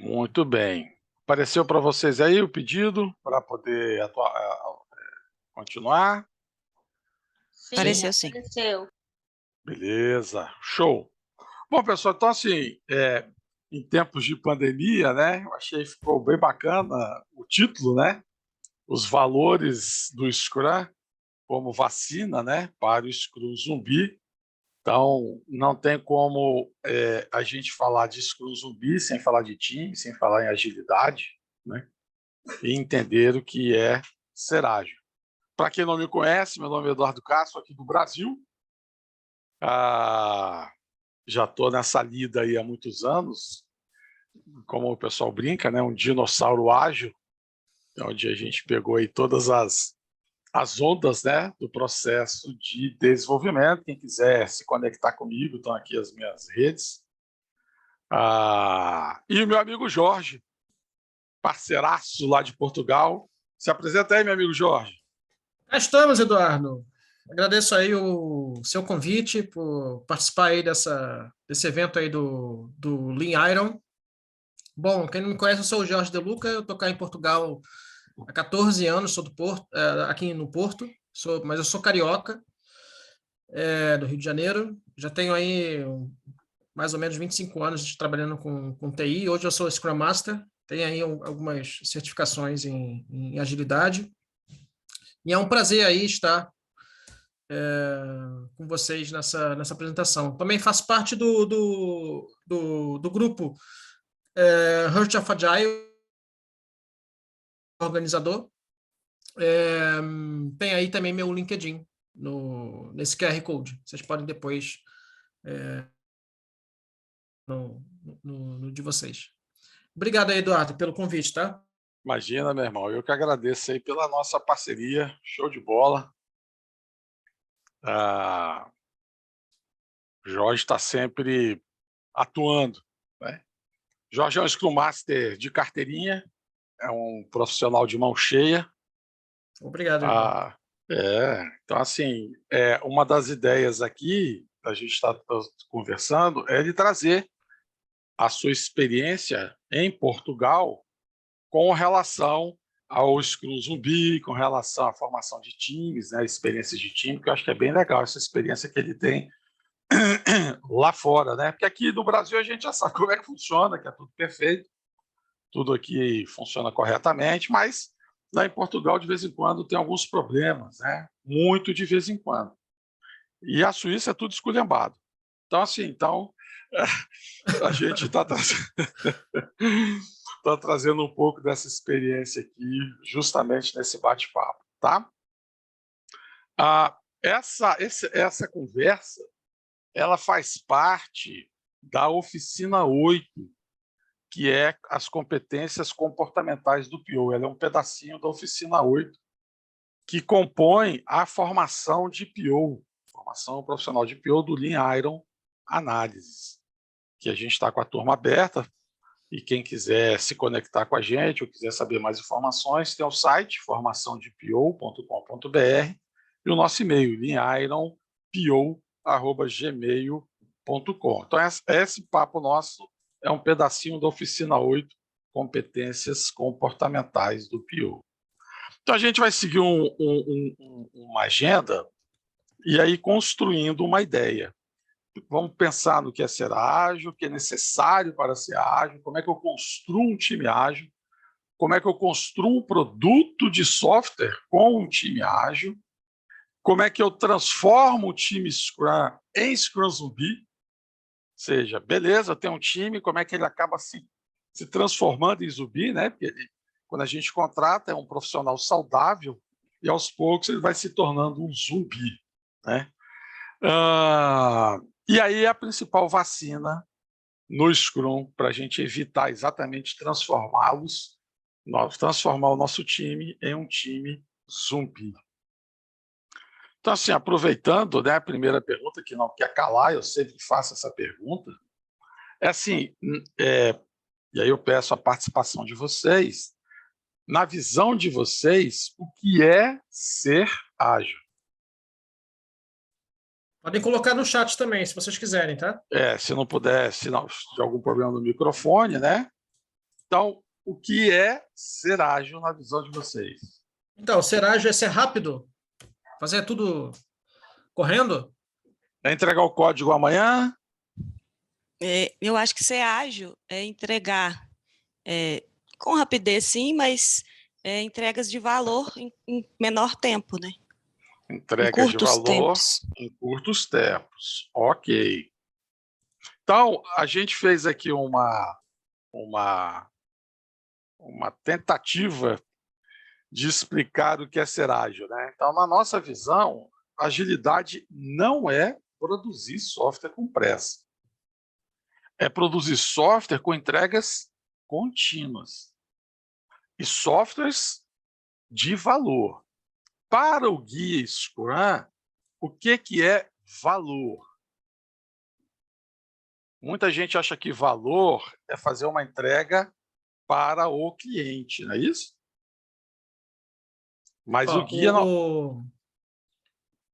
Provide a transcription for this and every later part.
Muito bem. Apareceu para vocês aí o pedido para poder continuar? Sim, Apareceu sim. apareceu. Beleza, show. Bom, pessoal, então assim, em tempos de pandemia, né, eu achei que ficou bem bacana o título, né? Os valores do Scrum como vacina, né, para o Scrum zumbi. Então, não tem como a gente falar de Scrum zumbi sem falar de time, sem falar em agilidade, né? E entender o que é ser ágil. Para quem não me conhece, meu nome é Eduardo Castro, aqui do Brasil. Já estou nessa lida aí há muitos anos, como o pessoal brinca, né? Um dinossauro ágil, onde a gente pegou aí todas as ondas, né, do processo de desenvolvimento. Quem quiser se conectar comigo, estão aqui as minhas redes. E o meu amigo Jorge, parceiraço lá de Portugal. Se apresenta aí, meu amigo Jorge. Cá estamos, Eduardo. Agradeço aí o seu convite por participar aí desse evento aí do Lean Iron. Bom, quem não me conhece, eu sou o Jorge De Luca, eu estou cá em Portugal há 14 anos, sou do Porto, aqui no Porto, mas eu sou carioca, do Rio de Janeiro. Já tenho aí mais ou menos 25 anos trabalhando com TI. Hoje eu sou Scrum Master, tenho aí algumas certificações em agilidade. E é um prazer aí estar com vocês nessa apresentação. Também faço parte do grupo Heart of Agile, organizador. Tem aí também meu LinkedIn nesse QR Code. Vocês podem depois no de vocês. Obrigado aí, Eduardo, pelo convite, tá? Imagina, meu irmão. Eu que agradeço aí pela nossa parceria. Show de bola. Jorge está sempre atuando, né? Jorge é um Scrum Master de carteirinha, é um profissional de mão cheia. Obrigado, Eduardo. Então, assim, uma das ideias aqui, a gente está conversando, é de trazer a sua experiência em Portugal com relação ao Scrum Zumbi, com relação à formação de times, né, experiências de time, que eu acho que é bem legal essa experiência que ele tem lá fora, né? Porque aqui no Brasil a gente já sabe como é que funciona, que é tudo perfeito, tudo aqui funciona corretamente, mas lá em Portugal, de vez em quando, tem alguns problemas, né? Muito de vez em quando. E a Suíça é tudo esculhambado. Então, assim, a gente está trazendo um pouco dessa experiência aqui, justamente nesse bate-papo, tá? Essa conversa, ela faz parte da oficina 8, que é as competências comportamentais do PO. Ela é um pedacinho da oficina 8, que compõe a formação de PO, formação profissional de PO do Lean Iron Análises, que a gente está com a turma aberta, e quem quiser se conectar com a gente ou quiser saber mais informações, tem o site formaçãodepO.com.br e o nosso e-mail, leanironpo@gmail.com. Então, esse papo nosso é um pedacinho da oficina 8, competências comportamentais do PO. Então, a gente vai seguir uma agenda e aí construindo uma ideia. Vamos pensar no que é ser ágil, o que é necessário para ser ágil, como é que eu construo um time ágil, como é que eu construo um produto de software com um time ágil, como é que eu transformo o time Scrum em Scrum Zumbi, ou seja, beleza, eu tenho um time, como é que ele acaba se transformando em zumbi, né? Porque quando a gente contrata, é um profissional saudável e aos poucos ele vai se tornando um zumbi, né? E aí a principal vacina no Scrum para a gente evitar exatamente transformar o nosso time em um time zumbi. Então, assim, aproveitando, né, a primeira pergunta, que não quer calar, eu sempre faço essa pergunta, é assim, e aí eu peço a participação de vocês, na visão de vocês, o que é ser ágil? Podem colocar no chat também, se vocês quiserem, tá? Se não puder, se não tiver algum problema no microfone, né? Então, o que é ser ágil na visão de vocês? Então, ser ágil é ser rápido? Fazer tudo correndo? É entregar o código amanhã? Eu acho que ser ágil é entregar com rapidez, sim, mas entregas de valor em menor tempo, né? Em Entregas de curtos valor tempos. em curtos tempos. Ok. Então, a gente fez aqui uma tentativa de explicar o que é ser ágil, né? Então, na nossa visão, agilidade não é produzir software com pressa. É produzir software com entregas contínuas e softwares de valor. Para o guia Scrum, o que é valor? Muita gente acha que valor é fazer uma entrega para o cliente, não é isso? Mas o Ó, guia não.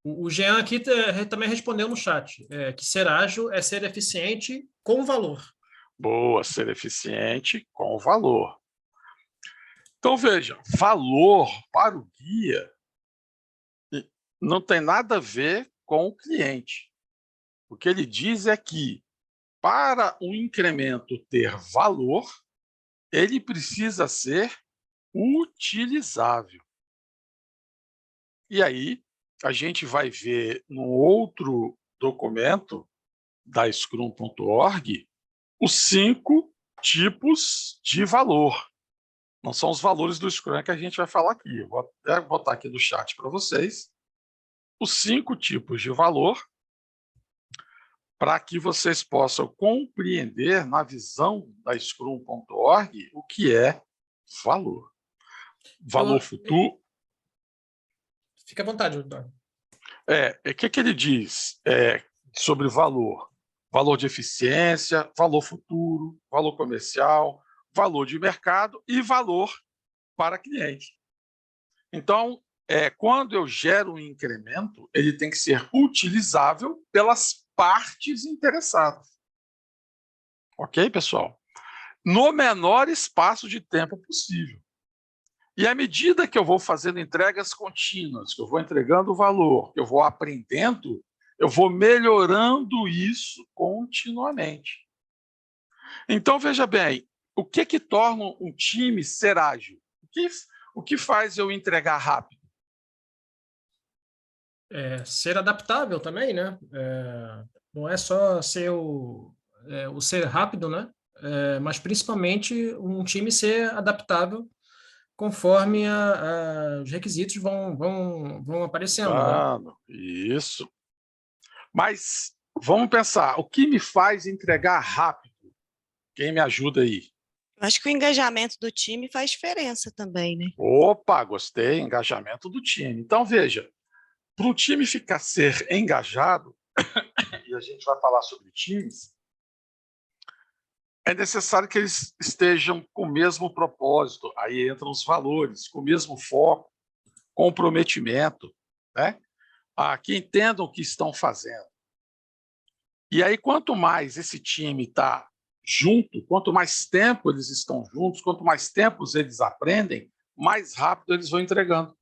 o Jean aqui também respondeu no chat, que ser ágil é ser eficiente com valor. Boa, ser eficiente com valor. Então, veja, valor para o guia não tem nada a ver com o cliente. O que ele diz é que, para um incremento ter valor, ele precisa ser utilizável. E aí, a gente vai ver no outro documento da Scrum.org os 5 tipos de valor. Não são os valores do Scrum que a gente vai falar aqui. Eu vou até botar aqui no chat para vocês os 5 tipos de valor para que vocês possam compreender na visão da Scrum.org o que é valor. Valor futuro. Fica à vontade, Eduardo. O que ele diz sobre valor? Valor de eficiência, valor futuro, valor comercial, valor de mercado e valor para cliente. Então, quando eu gero um incremento, ele tem que ser utilizável pelas partes interessadas. Ok, pessoal? No menor espaço de tempo possível. E à medida que eu vou fazendo entregas contínuas, que eu vou entregando valor, que eu vou aprendendo, eu vou melhorando isso continuamente. Então, veja bem, o que torna um time ser ágil? O que faz eu entregar rápido? Ser adaptável também, né? Não é só ser o ser rápido, né? Mas principalmente um time ser adaptável conforme os requisitos vão aparecendo, né? Isso. Mas vamos pensar, o que me faz entregar rápido? Quem me ajuda aí? Eu acho que o engajamento do time faz diferença também, né? Opa, gostei, engajamento do time. Então, veja, para o time ser engajado, e a gente vai falar sobre times, é necessário que eles estejam com o mesmo propósito, aí entram os valores, com o mesmo foco, comprometimento, né? Que entendam o que estão fazendo. E aí, quanto mais esse time está junto, quanto mais tempo eles estão juntos, quanto mais tempo eles aprendem, mais rápido eles vão entregando.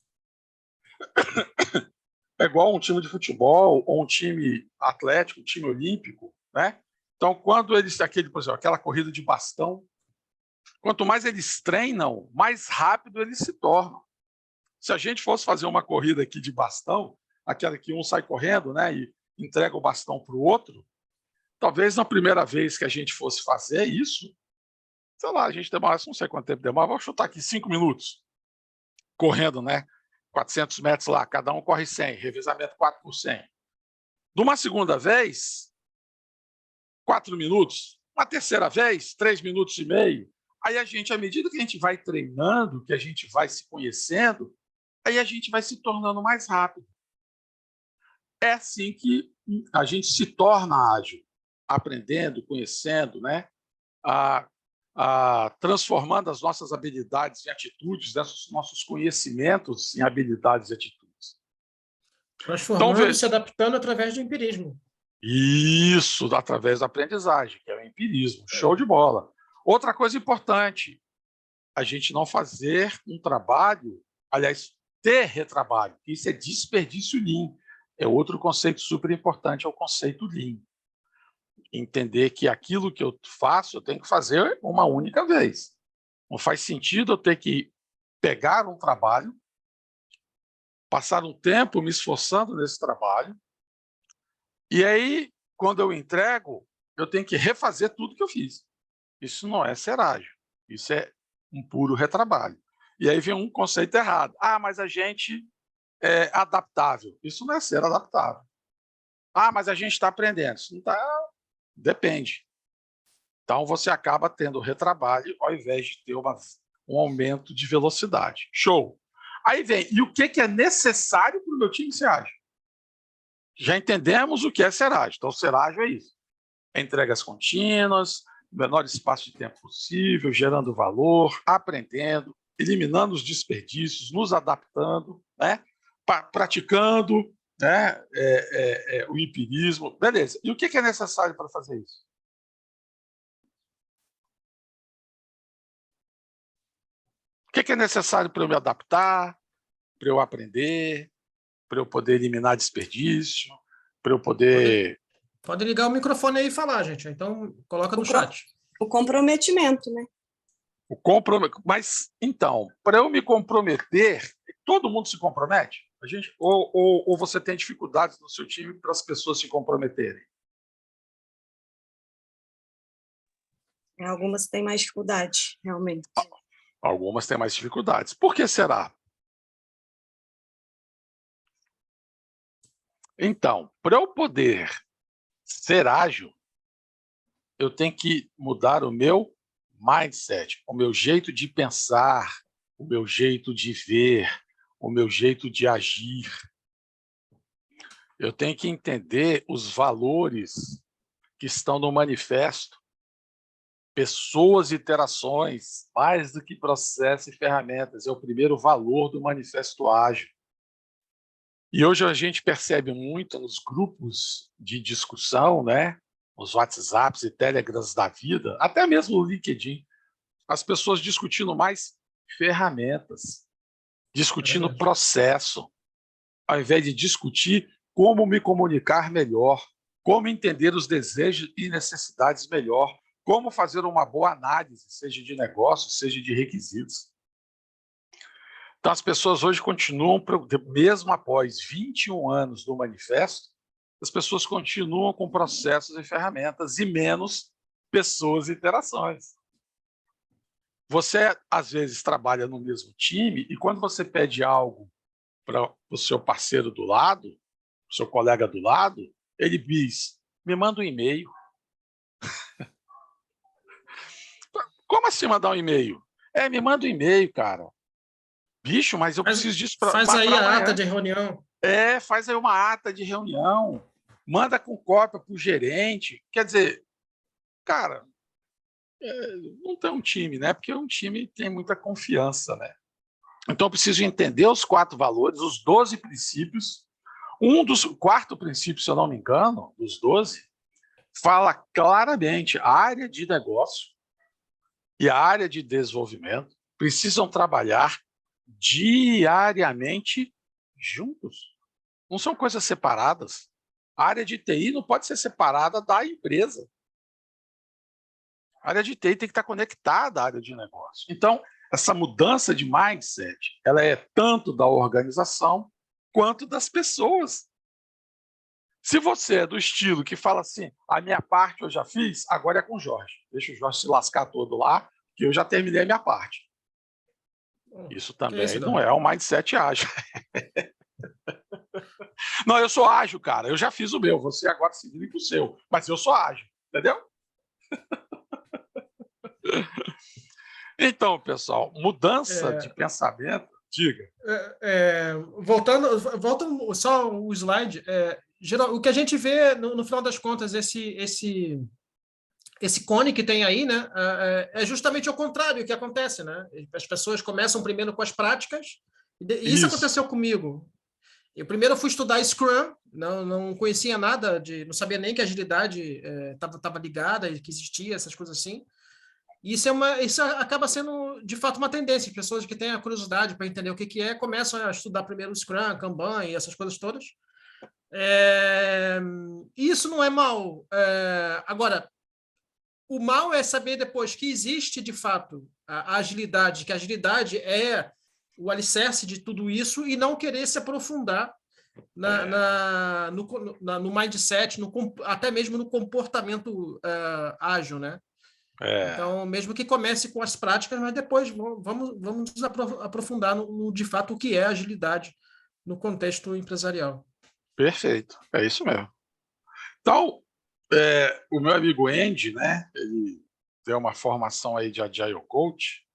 É igual um time de futebol ou um time atlético, um time olímpico, né? Então, quando eles, por exemplo, aquela corrida de bastão, quanto mais eles treinam, mais rápido eles se tornam. Se a gente fosse fazer uma corrida aqui de bastão, aquela que um sai correndo, né, e entrega o bastão para o outro, talvez na primeira vez que a gente fosse fazer isso, sei lá, a gente demorasse, não sei quanto tempo demora, vou chutar aqui 5 minutos, correndo, né? 400 metros lá, cada um corre 100, revezamento 4 por 100. De uma segunda vez, 4 minutos. Uma terceira vez, 3 minutos e meio. Aí a gente, à medida que a gente vai treinando, que a gente vai se conhecendo, aí a gente vai se tornando mais rápido. É assim que a gente se torna ágil, aprendendo, conhecendo, né? Transformando as nossas habilidades em atitudes, né? Nossos conhecimentos em habilidades e atitudes. Transformando, então, se adaptando através do empirismo. Isso, através da aprendizagem, que é o empirismo. Show de bola. Outra coisa importante, a gente não fazer um trabalho, aliás, ter retrabalho. Isso é desperdício Lean. É outro conceito super importante, é o conceito Lean. Entender que aquilo que eu faço, eu tenho que fazer uma única vez. Não faz sentido eu ter que pegar um trabalho, passar um tempo me esforçando nesse trabalho, e aí, quando eu entrego, eu tenho que refazer tudo que eu fiz. Isso não é ser ágil. Isso é um puro retrabalho. E aí vem um conceito errado. Mas a gente é adaptável. Isso não é ser adaptável. Mas a gente está aprendendo. Isso não está... Depende. Então, você acaba tendo retrabalho ao invés de ter um aumento de velocidade. Show! Aí vem, e o que é necessário para o meu time ser ágil? Já entendemos o que é ser ágil. Então, ser ágil é isso. É entregas contínuas, menor espaço de tempo possível, gerando valor, aprendendo, eliminando os desperdícios, nos adaptando, né? Praticando, né? O empirismo. Beleza. E o que é necessário para fazer isso? O que é necessário para eu me adaptar, para eu aprender, para eu poder eliminar desperdício, para eu poder... Pode ligar o microfone aí e falar, gente. Então, coloca no chat. O comprometimento, né? Mas, então, para eu me comprometer, todo mundo se compromete? Ou você tem dificuldades no seu time para as pessoas se comprometerem? Algumas têm mais dificuldade, realmente. Algumas têm mais dificuldades. Por que será? Então, para eu poder ser ágil, eu tenho que mudar o meu mindset, o meu jeito de pensar, o meu jeito de ver, o meu jeito de agir. Eu tenho que entender os valores que estão no manifesto. Pessoas e interações, mais do que processos e ferramentas, é o primeiro valor do manifesto ágil. E hoje a gente percebe muito nos grupos de discussão, né? Os WhatsApps e Telegrams da vida, até mesmo o LinkedIn, as pessoas discutindo mais ferramentas, discutindo processo, ao invés de discutir como me comunicar melhor, como entender os desejos e necessidades melhor, como fazer uma boa análise, seja de negócio, seja de requisitos. Então, as pessoas hoje continuam, mesmo após 21 anos do manifesto, as pessoas continuam com processos e ferramentas e menos pessoas e interações. Você, às vezes, trabalha no mesmo time e quando você pede algo para o seu parceiro do lado, o seu colega do lado, ele diz, me manda um e-mail. Como assim mandar um e-mail? Me manda um e-mail, cara. Bicho, mas eu preciso disso para faz aí a ata de reunião. Faz aí uma ata de reunião. Manda com cópia para o gerente. Quer dizer, cara, não tem um time, né? Porque um time tem muita confiança, né? Então, eu preciso entender os 4 valores, os 12 princípios. Quarto princípio, se eu não me engano, dos 12, fala claramente a área de negócio e a área de desenvolvimento precisam trabalhar diariamente juntos. Não são coisas separadas. A área de TI não pode ser separada da empresa. A área de TI tem que estar conectada à área de negócio. Então, essa mudança de mindset, ela é tanto da organização quanto das pessoas. Se você é do estilo que fala assim, a minha parte eu já fiz, agora é com o Jorge. Deixa o Jorge se lascar todo lá, que eu já terminei a minha parte. Isso também não é um mindset ágil. Não, eu sou ágil, cara. Eu já fiz o meu. Você agora se vira com o seu. Mas eu sou ágil. Entendeu? Então, pessoal, mudança de pensamento. Diga. Volta só o slide. Geral, o que a gente vê, no final das contas, esse cone que tem aí, né, é justamente o contrário que acontece, né? As pessoas começam primeiro com as práticas, e isso aconteceu comigo. Eu primeiro fui estudar Scrum, não conhecia nada, não sabia nem que a agilidade estava ligada, que existia, essas coisas assim. E isso acaba sendo, de fato, uma tendência. As pessoas que têm a curiosidade para entender o que é, começam a estudar primeiro o Scrum, Kanban e essas coisas todas. Isso não é mal. Agora, o mal é saber depois que existe, de fato, a agilidade, que a agilidade é o alicerce de tudo isso e não querer se aprofundar no mindset, até mesmo no comportamento ágil, né? Então, mesmo que comece com as práticas, mas depois vamos nos aprofundar no de fato o que é agilidade no contexto empresarial. Perfeito, é isso mesmo. Então, o meu amigo Andy, né, ele tem uma formação aí de Agile Coach,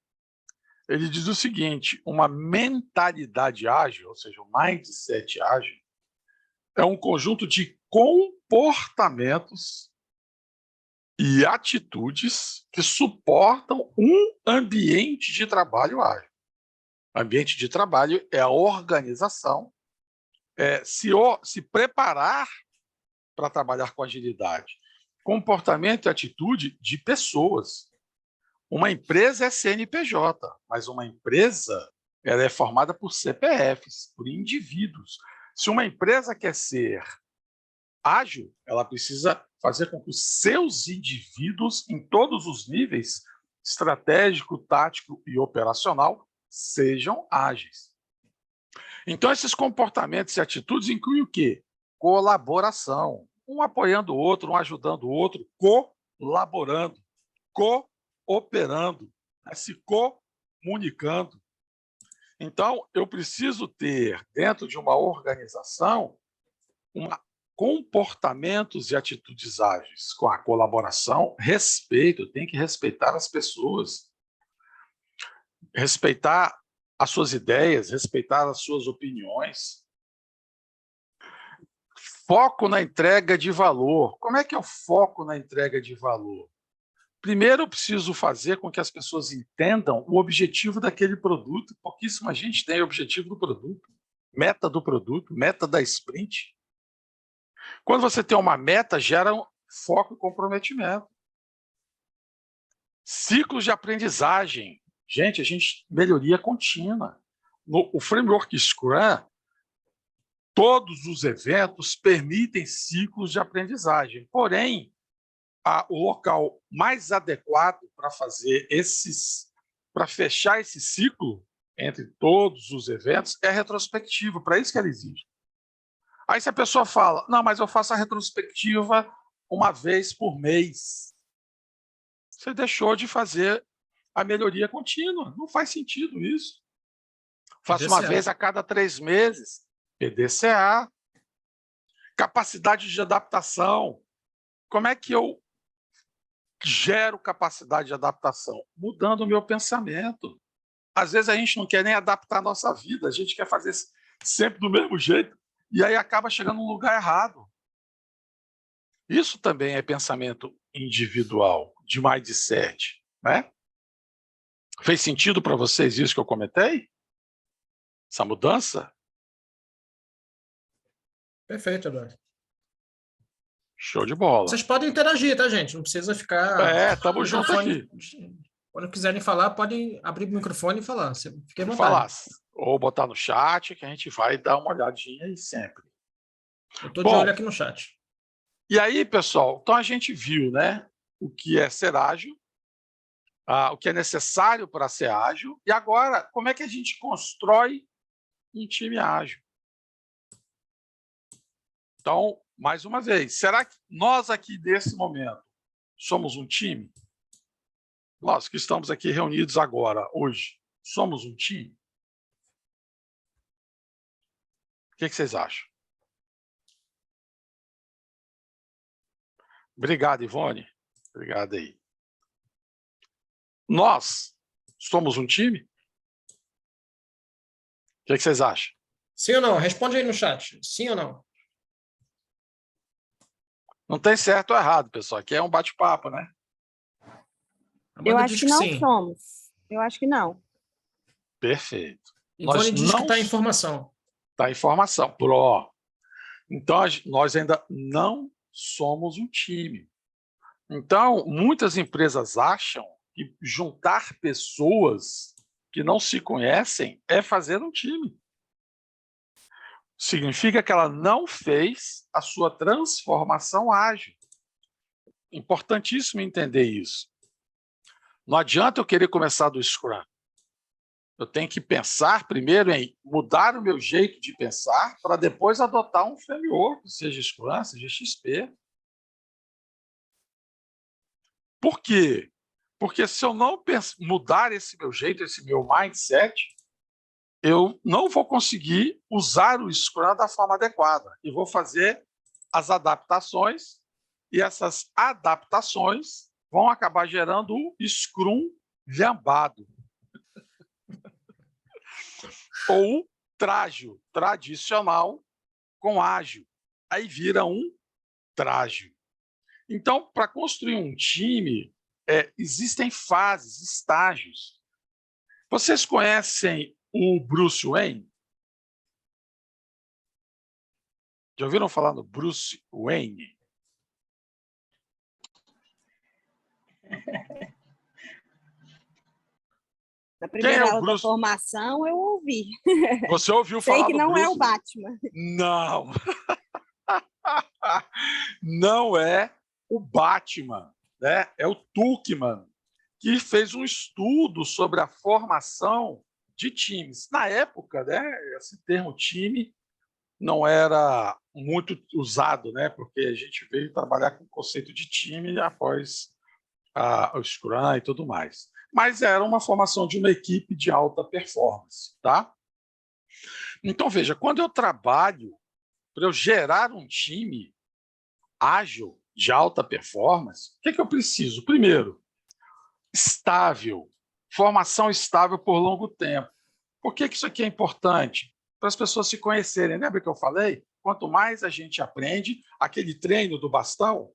ele diz o seguinte: uma mentalidade ágil, ou seja, um mindset ágil, é um conjunto de comportamentos e atitudes que suportam um ambiente de trabalho ágil. Ambiente de trabalho é a organização, se preparar para trabalhar com agilidade. Comportamento e atitude de pessoas. Uma empresa é CNPJ, mas uma empresa ela é formada por CPFs, por indivíduos. Se uma empresa quer ser ágil, ela precisa fazer com que os seus indivíduos, em todos os níveis, estratégico, tático e operacional, sejam ágeis. Então, esses comportamentos e atitudes incluem o quê? Colaboração. Um apoiando o outro, um ajudando o outro, colaborando, cooperando, se comunicando. Então, eu preciso ter, dentro de uma organização, comportamentos e atitudes ágeis, com a colaboração, respeito, tem que respeitar as pessoas, respeitar as suas ideias, respeitar as suas opiniões. Foco na entrega de valor. Como é que eu foco na entrega de valor? Primeiro, eu preciso fazer com que as pessoas entendam o objetivo daquele produto. Pouquíssima gente tem o objetivo do produto, meta da sprint. Quando você tem uma meta, gera foco e comprometimento. Ciclos de aprendizagem. Gente, melhoria contínua. O framework Scrum, todos os eventos permitem ciclos de aprendizagem. Porém, o local mais adequado para fechar esse ciclo entre todos os eventos é a retrospectiva. Para isso que ela existe. Aí se a pessoa fala, não, mas eu faço a retrospectiva uma vez por mês. Você deixou de fazer a melhoria contínua. Não faz sentido isso. Faço uma vez a cada 3 meses. PDCA. Capacidade de adaptação. Como é que eu gero capacidade de adaptação? Mudando o meu pensamento. Às vezes a gente não quer nem adaptar a nossa vida, a gente quer fazer sempre do mesmo jeito. E aí acaba chegando num lugar errado. Isso também é pensamento individual, de mindset, né? Fez sentido para vocês isso que eu comentei? Essa mudança? Perfeito, Eduardo. Show de bola. Vocês podem interagir, tá, gente? Não precisa ficar... Estamos juntos aqui. Quando quiserem falar, podem abrir o microfone e falar. Fique à vontade. Ou botar no chat, que a gente vai dar uma olhadinha aí sempre. Eu estou de olho aqui no chat. E aí, pessoal, então a gente viu, né, o que é ser ágil, o que é necessário para ser ágil, e agora, como é que a gente constrói um time ágil? Então, mais uma vez, será que nós aqui, nesse momento, somos um time? Nós que estamos aqui reunidos agora, hoje, somos um time? O que vocês acham? Obrigado, Ivone. Obrigado aí. Nós somos um time? O que vocês acham? Sim ou não? Responde aí no chat. Sim ou não? Não tem certo ou errado, pessoal. Aqui é um bate-papo, né? Eu acho que não somos. Eu acho que não. Perfeito. Ivone diz que está em formação. Está em formação. Então, nós ainda não somos um time. Então, muitas empresas acham que juntar pessoas que não se conhecem é fazer um time. Significa que ela não fez a sua transformação ágil. Importantíssimo entender isso. Não adianta eu querer começar do Scrum. Eu tenho que pensar primeiro em mudar o meu jeito de pensar para depois adotar um framework, seja Scrum, seja XP. Por quê? Porque se eu não mudar esse meu jeito, esse meu mindset, eu não vou conseguir usar o Scrum da forma adequada e vou fazer as adaptações, e essas adaptações vão acabar gerando o Scrum lhambado. Ou trágil, tradicional com ágil. Aí vira um trágil. Então, para construir um time, existem fases, estágios. Vocês conhecem o Bruce Wayne? Já ouviram falar no Bruce Wayne? Na Quem primeira é o aula da Bruce? formação, eu ouvi. Você ouviu Sei falar que do não é o Bruce? Batman. Não. Não é o Batman, né? É o Tuchman, que fez um estudo sobre a formação de times. Na época, né, esse termo time não era muito usado, né, porque a gente veio trabalhar com o conceito de time após o Scrum e tudo mais. Mas era uma formação de uma equipe de alta performance, tá? Então, veja, quando eu trabalho para eu gerar um time ágil, de alta performance, o que eu preciso? Primeiro, estável, formação estável por longo tempo. Por que isso aqui é importante? Para as pessoas se conhecerem. Lembra que eu falei? Quanto mais a gente aprende, aquele treino do bastão,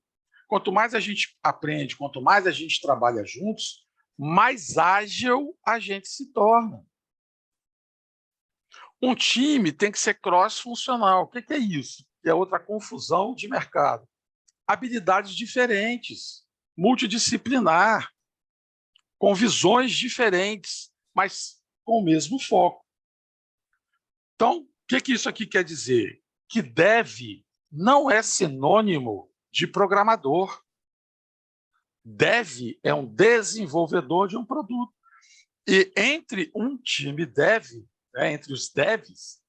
quanto mais a gente aprende, quanto mais a gente trabalha juntos, mais ágil a gente se torna. Um time tem que ser cross-funcional. O que é isso? É outra confusão de mercado. Habilidades diferentes, multidisciplinar, com visões diferentes, mas com o mesmo foco. Então, o que isso aqui quer dizer? Que dev não é sinônimo de programador. Dev é um desenvolvedor de um produto. E entre um time dev, né, entre os devs,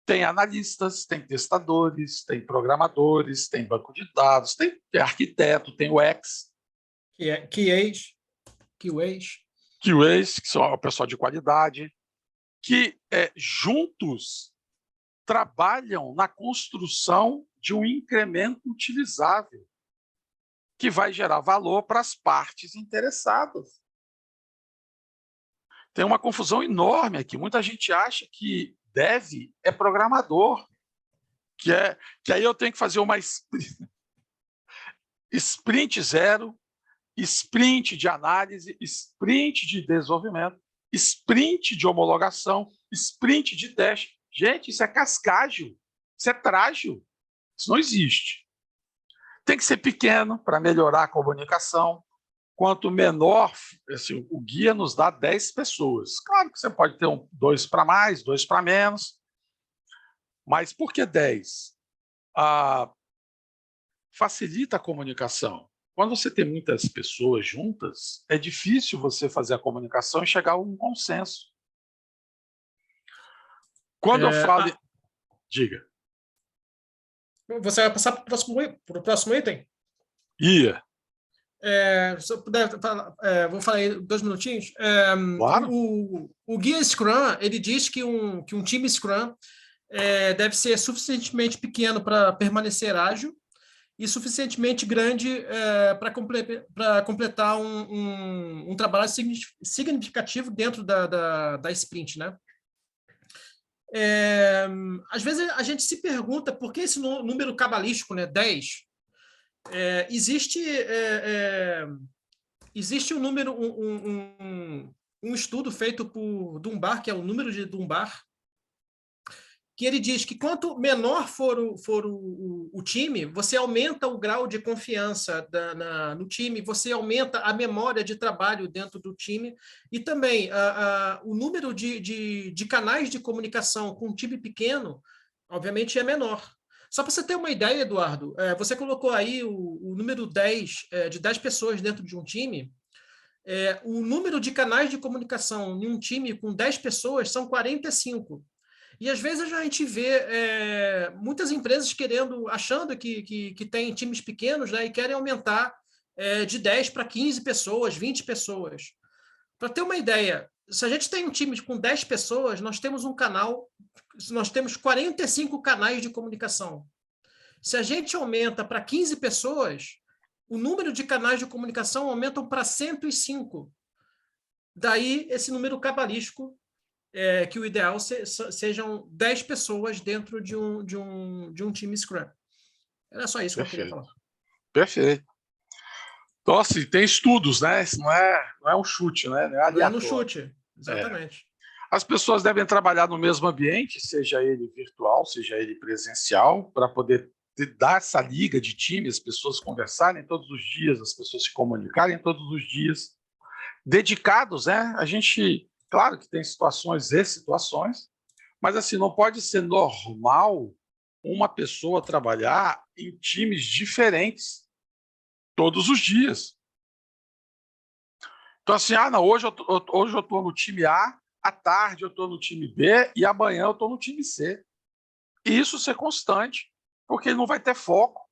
tem analistas, tem testadores, tem programadores, tem banco de dados, tem arquiteto, tem UX. QAs, QAs, que são o pessoal de qualidade, que juntos trabalham na construção de um incremento utilizável que vai gerar valor para as partes interessadas. Tem uma confusão enorme aqui. Muita gente acha que dev é programador, que aí eu tenho que fazer uma sprint zero, sprint de análise, sprint de desenvolvimento, sprint de homologação, sprint de teste. Gente, isso é cascágio, isso é trágil, isso não existe. Tem que ser pequeno para melhorar a comunicação. Quanto menor, assim, o guia nos dá 10 pessoas. Claro que você pode ter 2 para mais, 2 para menos, mas por que 10? Facilita a comunicação. Quando você tem muitas pessoas juntas, é difícil você fazer a comunicação e chegar a um consenso. Quando eu falo... Diga. Você vai passar para o próximo item? Ia. Se eu puder vou falar aí 2 minutinhos. Claro. O guia Scrum, ele diz que um time Scrum deve ser suficientemente pequeno para permanecer ágil e suficientemente grande para completar um trabalho significativo dentro da sprint, né? Às vezes a gente se pergunta por que esse número cabalístico, né, 10. Existe um número, um estudo feito por Dunbar, que é o número de Dunbar, que ele diz que quanto menor for o time, você aumenta o grau de confiança no time, você aumenta a memória de trabalho dentro do time, e também o número de canais de comunicação com um time pequeno, obviamente, é menor. Só para você ter uma ideia, Eduardo, você colocou aí o número 10, de 10 pessoas dentro de um time. O número de canais de comunicação em um time com 10 pessoas são 45. E às vezes a gente vê muitas empresas achando que tem times pequenos, né, e querem aumentar de 10 para 15 pessoas, 20 pessoas. Para ter uma ideia, se a gente tem um time com 10 pessoas, nós temos nós temos 45 canais de comunicação. Se a gente aumenta para 15 pessoas, o número de canais de comunicação aumentam para 105. Daí esse número cabalístico, que o ideal sejam 10 pessoas dentro de um time Scrum. Era só isso que eu queria falar. Perfeito. Então, assim, tem estudos, né? Isso não é um chute, né? Não é no chute, exatamente. As pessoas devem trabalhar no mesmo ambiente, seja ele virtual, seja ele presencial, para poder dar essa liga de time, as pessoas conversarem todos os dias, as pessoas se comunicarem todos os dias, dedicados, né? A gente, claro que tem situações e situações, mas assim, não pode ser normal uma pessoa trabalhar em times diferentes todos os dias. Então assim, não, hoje eu estou no time A, à tarde eu estou no time B e amanhã eu estou no time C. E isso ser constante, porque não vai ter foco,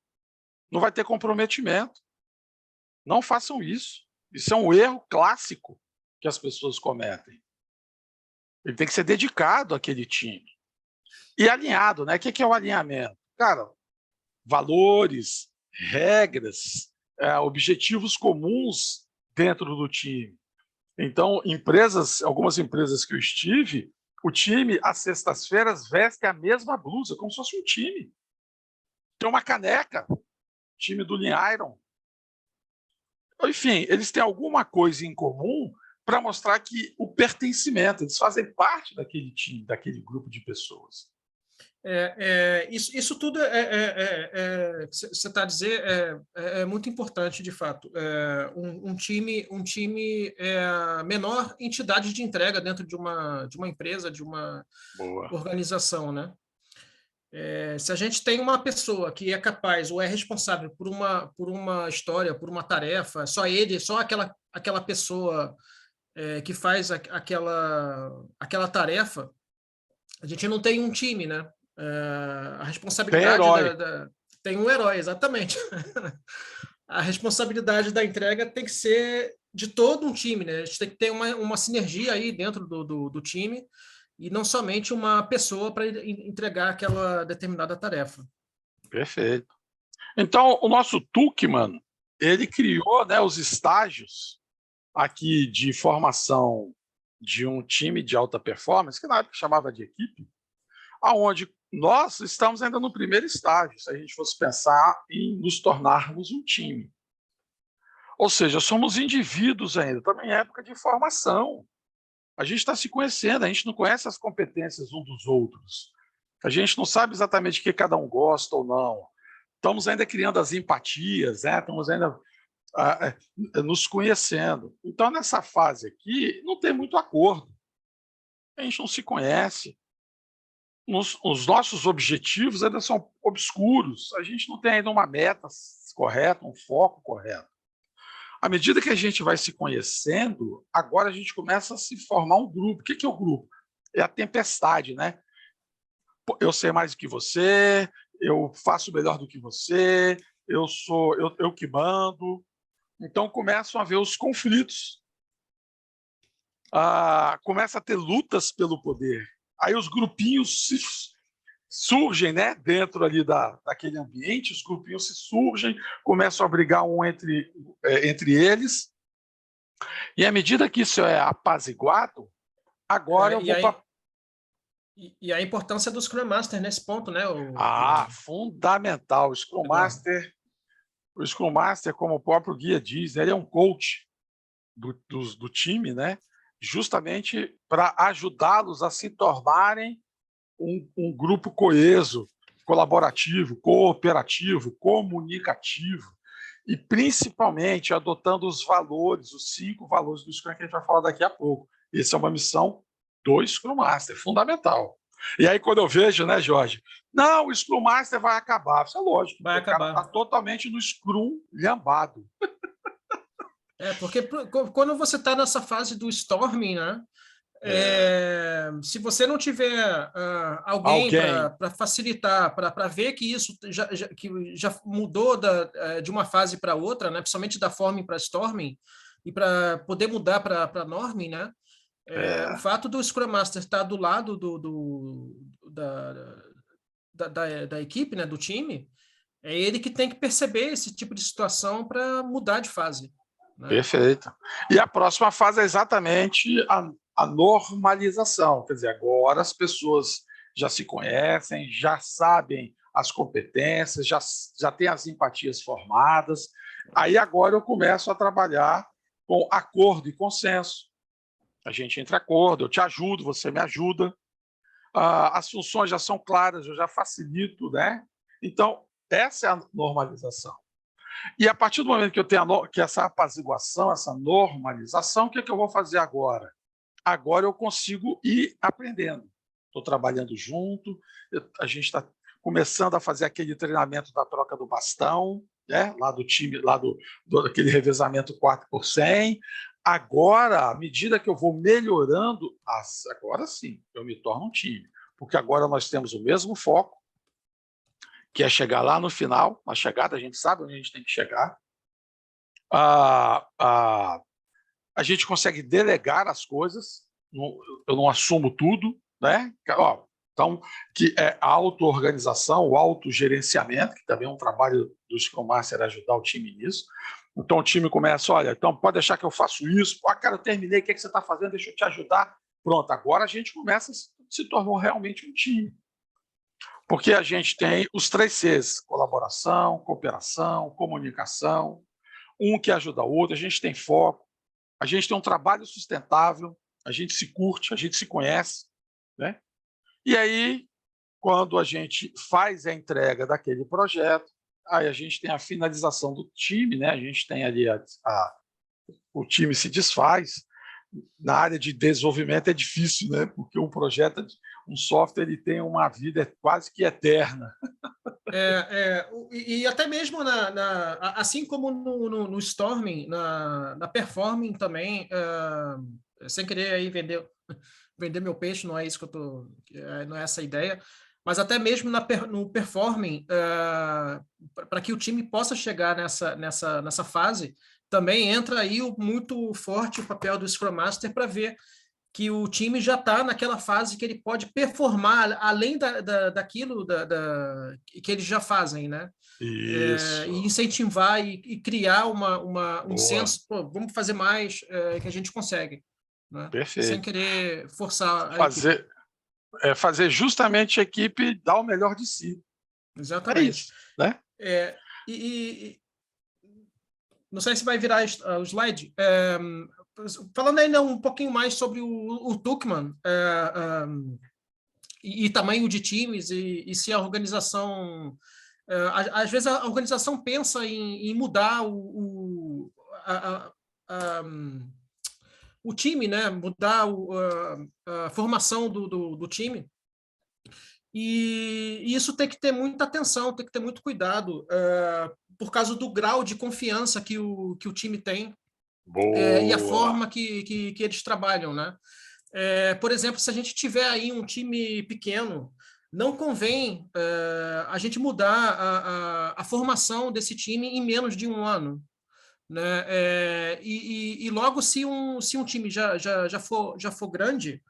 não vai ter comprometimento. Não façam isso. Isso é um erro clássico que as pessoas cometem. Ele tem que ser dedicado àquele time. E alinhado, né? O que é o alinhamento? Cara, valores, regras, objetivos comuns dentro do time. Então, algumas empresas que eu estive, o time, às sextas-feiras, veste a mesma blusa, como se fosse um time. Tem uma caneca, time do Lean Iron. Enfim, eles têm alguma coisa em comum para mostrar que o pertencimento, eles fazem parte daquele time, daquele grupo de pessoas. Isso tudo você está a dizer é muito importante, de fato. Um time é a menor entidade de entrega dentro de uma empresa, de uma organização, né? Se a gente tem uma pessoa que é capaz ou é responsável por uma história, por uma tarefa, só aquela pessoa que faz aquela tarefa, a gente não tem um time, né? A responsabilidade tem um herói, exatamente. A responsabilidade da entrega tem que ser de todo um time, né? A gente tem que ter uma sinergia aí dentro do time e não somente uma pessoa para entregar aquela determinada tarefa. Perfeito. Então, o nosso Tuckman, ele criou, né, os estágios aqui de formação de um time de alta performance, que na época chamava de equipe, aonde nós estamos ainda no primeiro estágio, se a gente fosse pensar em nos tornarmos um time. Ou seja, somos indivíduos ainda, também em época de formação. A gente está se conhecendo, a gente não conhece as competências uns dos outros. A gente não sabe exatamente o que cada um gosta ou não. Estamos ainda criando as empatias, né? Estamos ainda nos conhecendo. Então, nessa fase aqui, não tem muito acordo. A gente não se conhece. Os nossos objetivos ainda são obscuros. A gente não tem ainda uma meta correta, um foco correto. À medida que a gente vai se conhecendo, agora a gente começa a se formar um grupo. O que é o grupo? É a tempestade, né? Eu sei mais do que você, eu faço melhor do que você, eu que mando. Então começam a haver os conflitos. Começa a ter lutas pelo poder. Aí os grupinhos surgem, né, dentro ali daquele ambiente, os grupinhos surgem, começam a brigar entre eles, e à medida que isso é apaziguado, agora eu vou para... E a importância do Scrum Master nesse ponto, né? Fundamental. O Scrum Master, como o próprio guia diz, ele é um coach do time, né? Justamente para ajudá-los a se tornarem um grupo coeso, colaborativo, cooperativo, comunicativo, e principalmente adotando os valores, os 5 valores do Scrum que a gente vai falar daqui a pouco. Essa é uma missão do Scrum Master, fundamental. E aí, quando eu vejo, né, Jorge, não, o Scrum Master vai acabar. Isso é lógico, vai acabar. O cara está totalmente no Scrum lhambado. Porque quando você está nessa fase do storming, né? Se você não tiver alguém para facilitar, para ver que isso já mudou de uma fase para outra, né? Principalmente da forming para storming, e para poder mudar para norming, né? O fato do Scrum Master estar do lado da equipe, né? Do time, é ele que tem que perceber esse tipo de situação para mudar de fase. Né? Perfeito. E a próxima fase é exatamente a normalização. Quer dizer, agora as pessoas já se conhecem, já sabem as competências, já têm as empatias formadas. Aí agora eu começo a trabalhar com acordo e consenso. A gente entra em acordo, eu te ajudo, você me ajuda. As funções já são claras, eu já facilito, né? Então, essa é a normalização. E a partir do momento que eu tenho essa apaziguação, essa normalização, o que eu vou fazer agora? Agora eu consigo ir aprendendo. Estou trabalhando junto, a gente está começando a fazer aquele treinamento da troca do bastão, né? Lá do time, lá daquele revezamento 4x100. Agora, à medida que eu vou melhorando, agora sim, eu me torno um time. Porque agora nós temos o mesmo foco, que é chegar lá no final. Na chegada, a gente sabe onde a gente tem que chegar. A gente consegue delegar as coisas, eu não assumo tudo, né? Então, que é a auto-organização, o autogerenciamento, que também é um trabalho do Scrum Master ajudar o time nisso. Então, o time começa, olha, então pode deixar que eu faço isso. Cara, eu terminei, o que você está fazendo? Deixa eu te ajudar. Pronto, agora a gente começa, se tornou realmente um time. Porque a gente tem os 3 Cs, colaboração, cooperação, comunicação, um que ajuda o outro, a gente tem foco, a gente tem um trabalho sustentável, a gente se curte, a gente se conhece, né? E aí, quando a gente faz a entrega daquele projeto, aí a gente tem a finalização do time, né? A gente tem ali o time se desfaz. Na área de desenvolvimento é difícil, né? Porque um projeto, um software, ele tem uma vida quase que eterna. E até mesmo assim como no Storming, na Performing também, sem querer aí vender meu peixe, não é isso que eu tô, não é essa a ideia, mas até mesmo no Performing, para que o time possa chegar nessa fase, também entra aí muito forte o papel do Scrum Master para ver que o time já está naquela fase que ele pode performar além daquilo que eles já fazem, né? Isso. E incentivar e criar um senso, pô, vamos fazer mais, que a gente consegue. Né? Perfeito. Sem querer forçar fazer justamente a equipe dar o melhor de si. Exatamente. É isso, né? Não sei se vai virar o slide. Falando ainda um pouquinho mais sobre o Tuckman e tamanho de times e se a organização... às vezes a organização pensa em mudar o time, né? Mudar a formação do time. E isso tem que ter muita atenção, tem que ter muito cuidado, por causa do grau de confiança que o time tem e a forma que eles trabalham, né? Por exemplo, se a gente tiver aí um time pequeno, não convém a gente mudar a formação desse time em menos de um ano. Né? E logo, se um time já for grande,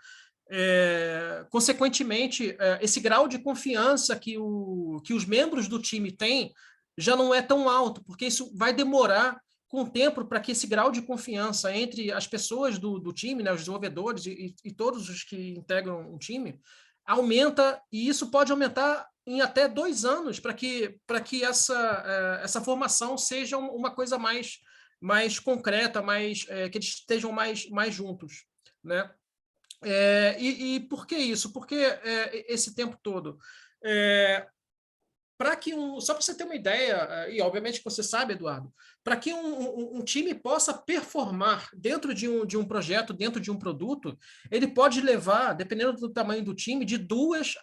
consequentemente, esse grau de confiança que os membros do time têm já não é tão alto, porque isso vai demorar com o tempo para que esse grau de confiança entre as pessoas do time, né, os desenvolvedores e todos os que integram o time, aumenta, e isso pode aumentar em até 2 anos para que essa formação seja uma coisa mais concreta, que eles estejam mais juntos, né? E por que isso? Porque esse tempo todo? Só para você ter uma ideia, e obviamente que você sabe, Eduardo, para que um time possa performar dentro de um projeto, dentro de um produto, ele pode levar, dependendo do tamanho do time, de 2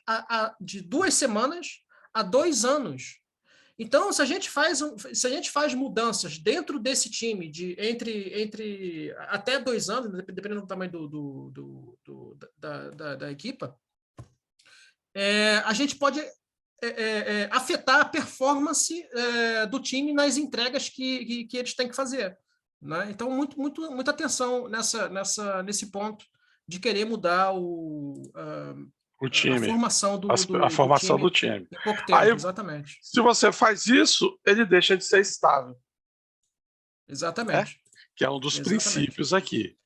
semanas a 2 anos. Então, se a gente faz mudanças dentro desse time entre até 2 anos, dependendo do tamanho da equipa, a gente pode afetar a performance do time nas entregas que eles têm que fazer. Né? Então, muita atenção nesse ponto de querer mudar O a time, formação a formação do time time. em pouco tempo, Aí, exatamente. se você faz isso, ele deixa de ser estável. Exatamente. Que é um dos princípios aqui.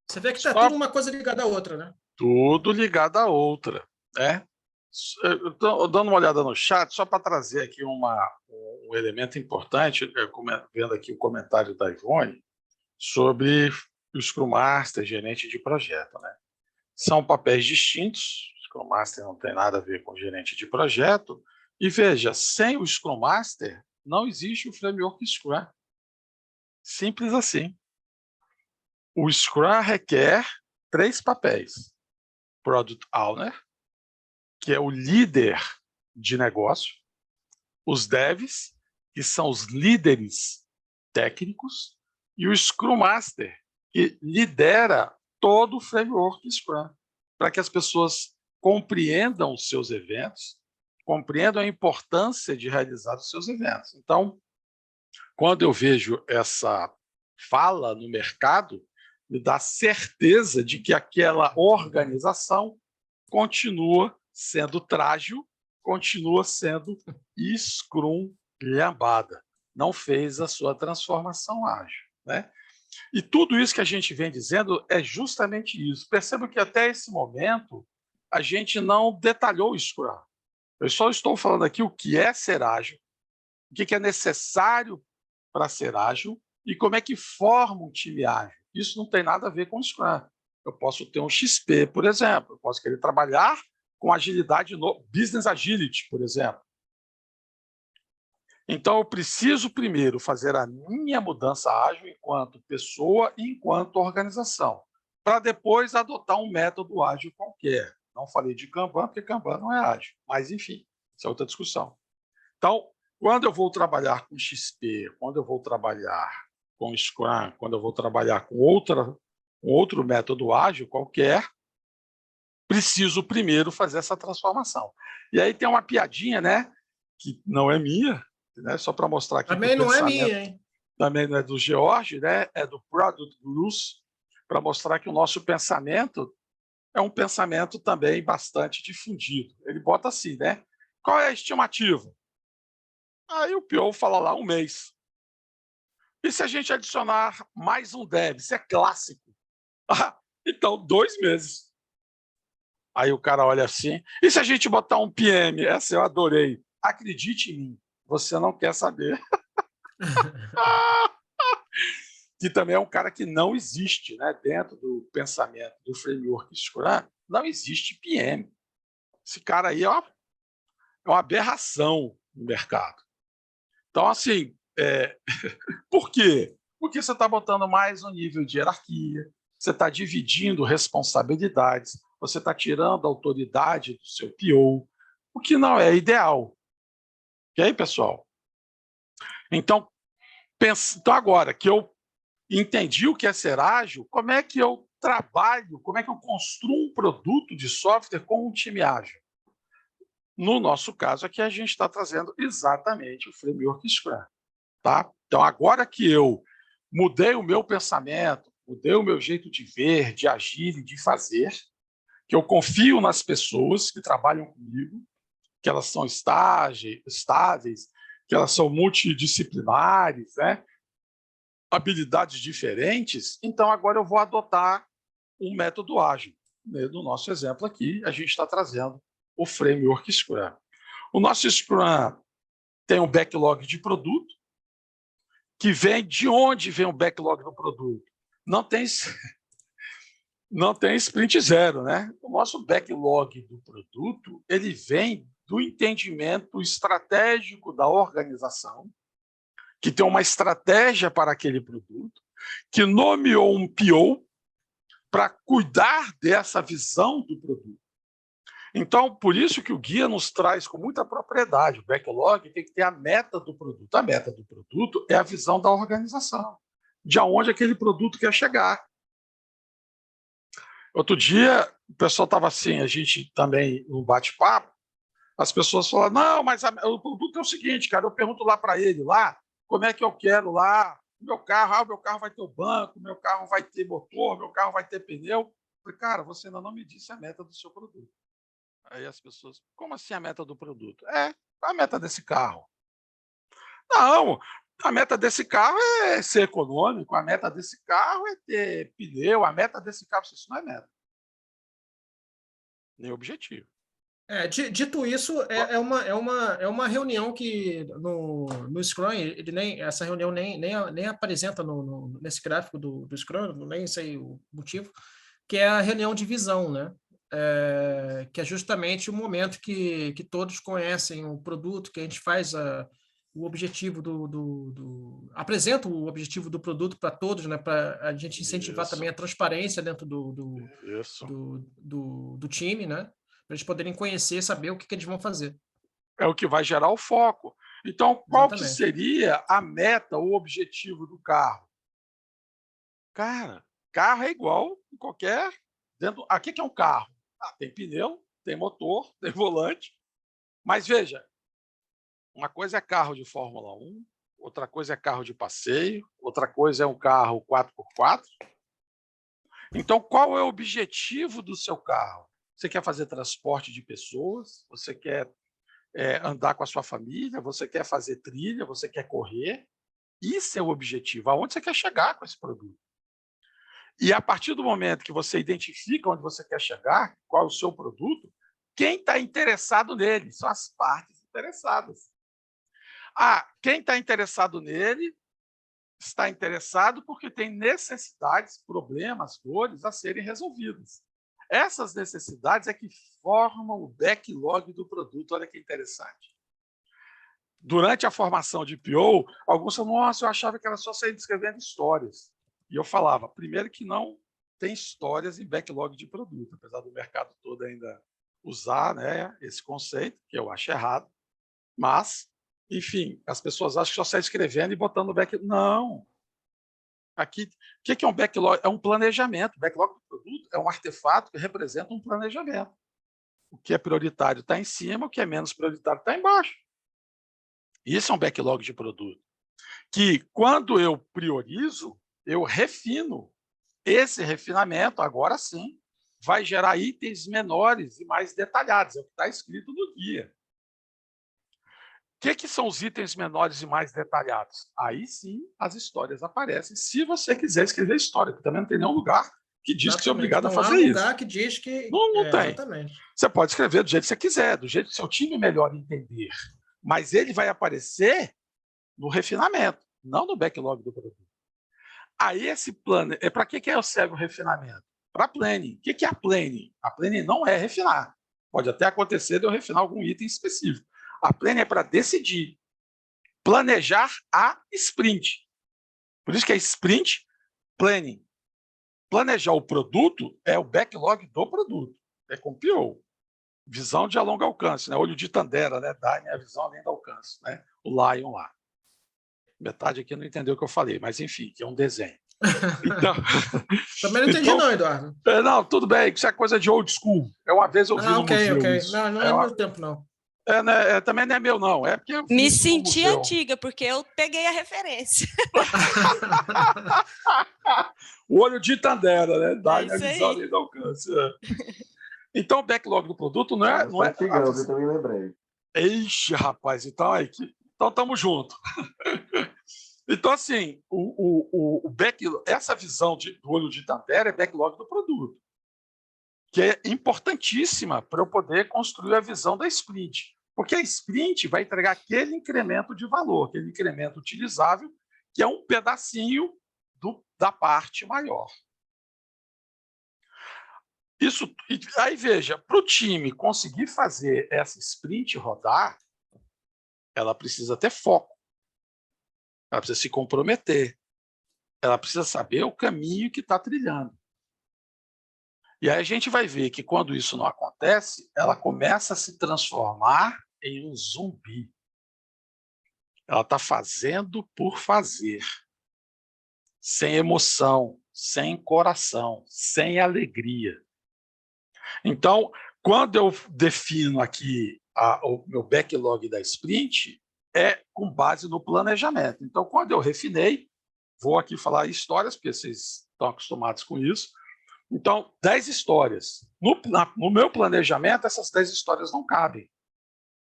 Você vê que está tudo uma coisa ligada à outra, né? Tudo ligado à outra, né? Estou dando uma olhada no chat, só para trazer aqui um elemento importante, vendo aqui o comentário da Ivone, sobre o Scrum Master, gerente de projeto. Né? São papéis distintos, o Scrum Master não tem nada a ver com gerente de projeto, e veja, sem o Scrum Master, não existe o framework Scrum. Simples assim. O Scrum requer 3 papéis. Product Owner, que é o líder de negócio, os devs, que são os líderes técnicos, e o Scrum Master, que lidera todo o framework Scrum, para que as pessoas compreendam os seus eventos, compreendam a importância de realizar os seus eventos. Então, quando eu vejo essa fala no mercado, me dá certeza de que aquela organização continua sendo trágil, continua sendo Scrum lhambada. Não fez a sua transformação ágil. Né? E tudo isso que a gente vem dizendo é justamente isso. Perceba que até esse momento a gente não detalhou o Scrum. Eu só estou falando aqui o que é ser ágil, o que é necessário para ser ágil e como é que forma um time ágil. Isso não tem nada a ver com o Scrum. Eu posso ter um XP, por exemplo. Eu posso querer trabalhar com agilidade no Business Agility, por exemplo. Então, eu preciso primeiro fazer a minha mudança ágil enquanto pessoa e enquanto organização, para depois adotar um método ágil qualquer. Não falei de Kanban, porque Kanban não é ágil. Mas, enfim, isso é outra discussão. Então, quando eu vou trabalhar com XP, quando eu vou trabalhar com Scrum, quando eu vou trabalhar com outro método ágil qualquer, preciso primeiro fazer essa transformação. E aí tem uma piadinha, né, que não é minha, né, só para mostrar aqui também não é minha, hein? Também não é do George, né, é do Product Gurus, para mostrar que o nosso pensamento é um pensamento também bastante difundido. Ele bota assim, né? Qual é a estimativa? Aí o PO fala lá 1 mês. E se a gente adicionar mais um dev? Isso é clássico. Então, 2 meses. Aí o cara olha assim. E se a gente botar um PM? Essa eu adorei. Acredite em mim, você não quer saber. Que também é um cara que não existe, né? Dentro do pensamento do framework Scrum, não existe PM. Esse cara aí é uma aberração no mercado. Então, assim, por quê? Porque você está botando mais um nível de hierarquia, você está dividindo responsabilidades, você está tirando a autoridade do seu PO, o que não é ideal. Ok, pessoal? Então, agora que eu entendi o que é ser ágil, como é que eu trabalho, como é que eu construo um produto de software com um time ágil? No nosso caso aqui, a gente está trazendo exatamente o framework Scrum. Tá? Então, agora que eu mudei o meu pensamento, mudei o meu jeito de ver, de agir e de fazer, que eu confio nas pessoas que trabalham comigo, que elas são estáveis, que elas são multidisciplinares, né? Habilidades diferentes, então agora eu vou adotar um método ágil. No nosso exemplo aqui, a gente está trazendo o framework Scrum. O nosso Scrum tem um backlog de produto, que vem de onde vem o backlog do produto. Não tem não tem sprint zero, né? O nosso backlog do produto, ele vem do entendimento estratégico da organização, que tem uma estratégia para aquele produto, que nomeou um PO para cuidar dessa visão do produto. Então, por isso que o guia nos traz com muita propriedade. O backlog tem que ter a meta do produto. A meta do produto é a visão da organização, de aonde aquele produto quer chegar. Outro dia, o pessoal estava assim, a gente também no bate-papo, as pessoas falaram, não, mas o produto é o seguinte, cara, eu pergunto lá para ele, lá, como é que eu quero lá, o meu carro vai ter o banco, o meu carro vai ter motor, o meu carro vai ter pneu. Eu falei, cara, você ainda não me disse a meta do seu produto. Aí as pessoas, como assim a meta do produto? Qual a meta desse carro? Não, a meta desse carro é ser econômico, a meta desse carro é ter pneu, a meta desse carro, isso não é meta. Nem objetivo. Dito isso, é uma reunião que no Scrum, essa reunião nem apresenta nesse gráfico do Scrum, nem sei o motivo, que é a reunião de visão, né? Que é justamente o momento que todos conhecem o produto, que a gente faz o objetivo apresenta o objetivo do produto para todos, né? Para a gente incentivar também a transparência dentro do time, né? Para eles poderem conhecer, saber o que eles vão fazer. É o que vai gerar o foco. Então, qual Exatamente. que seria a meta, o objetivo do carro? Cara, carro é igual em qualquer... O que é um carro? Tem pneu, tem motor, tem volante. Mas veja, uma coisa é carro de Fórmula 1, outra coisa é carro de passeio, outra coisa é um carro 4x4. Então, qual é o objetivo do seu carro? Você quer fazer transporte de pessoas? Você quer andar com a sua família? Você quer fazer trilha? Você quer correr? Isso é o objetivo. Aonde você quer chegar com esse produto? E a partir do momento que você identifica onde você quer chegar, qual é o seu produto, quem está interessado nele são as partes interessadas. Quem está interessado nele está interessado porque tem necessidades, problemas, dores a serem resolvidas. Essas necessidades é que formam o backlog do produto. Olha que interessante. Durante a formação de PO, alguns falaram, nossa, eu achava que era só sair escrevendo histórias. E eu falava, primeiro que não tem histórias em backlog de produto, apesar do mercado todo ainda usar, né, esse conceito, que eu acho errado. Mas, enfim, as pessoas acham que só sai escrevendo e botando no backlog. Não. Aqui, o que é um backlog? É um planejamento. O backlog do produto é um artefato que representa um planejamento. O que é prioritário está em cima, o que é menos prioritário está embaixo. Isso é um backlog de produto. Que, quando eu priorizo, eu refino. Esse refinamento, agora sim, vai gerar itens menores e mais detalhados. É o que está escrito no guia. O que são os itens menores e mais detalhados? Aí sim as histórias aparecem, se você quiser escrever história, porque também não tem nenhum lugar que diz que você é obrigado a fazer isso. Não há lugar que diz que... Não tem. Exatamente. Você pode escrever do jeito que você quiser, do jeito que seu time melhor entender. Mas ele vai aparecer no refinamento, não no backlog do produto. Aí esse plano... Para que serve o refinamento? Para planning. O que é a planning? A planning não é refinar. Pode até acontecer de eu refinar algum item específico. A planning é para decidir, planejar a sprint. Por isso que é sprint planning. Planejar o produto é o backlog do produto. É com PO. Visão de longo alcance, né? Olho de Tandera, né? Dá a visão além do alcance, né? O Lion lá. Metade aqui não entendeu o que eu falei, mas enfim, que é um desenho. Então, também não entendi não, Eduardo. Não, tudo bem, isso é coisa de old school. Uma vez eu vi no museu isso. Não é meu tempo, não. Também não é meu, não. É porque me senti antiga, porque eu peguei a referência. O olho de Tandera, né? Dá a visão além do alcance. Então, o backlog do produto não é... eu também lembrei. Eixe, rapaz, então estamos juntos. Então, assim, essa visão do olho de Tandera é backlog do produto, que é importantíssima para eu poder construir a visão da sprint. Porque a sprint vai entregar aquele incremento de valor, aquele incremento utilizável, que é um pedacinho da parte maior. Aí veja, para o time conseguir fazer essa sprint rodar, ela precisa ter foco, ela precisa se comprometer, ela precisa saber o caminho que está trilhando. E aí a gente vai ver que quando isso não acontece, ela começa a se transformar em um zumbi. Ela está fazendo por fazer, sem emoção, sem coração, sem alegria. Então, quando eu defino aqui o meu backlog da sprint, é com base no planejamento. Então, quando eu refinei, vou aqui falar histórias, porque vocês estão acostumados com isso. Então, 10 histórias. No meu planejamento, essas 10 histórias não cabem.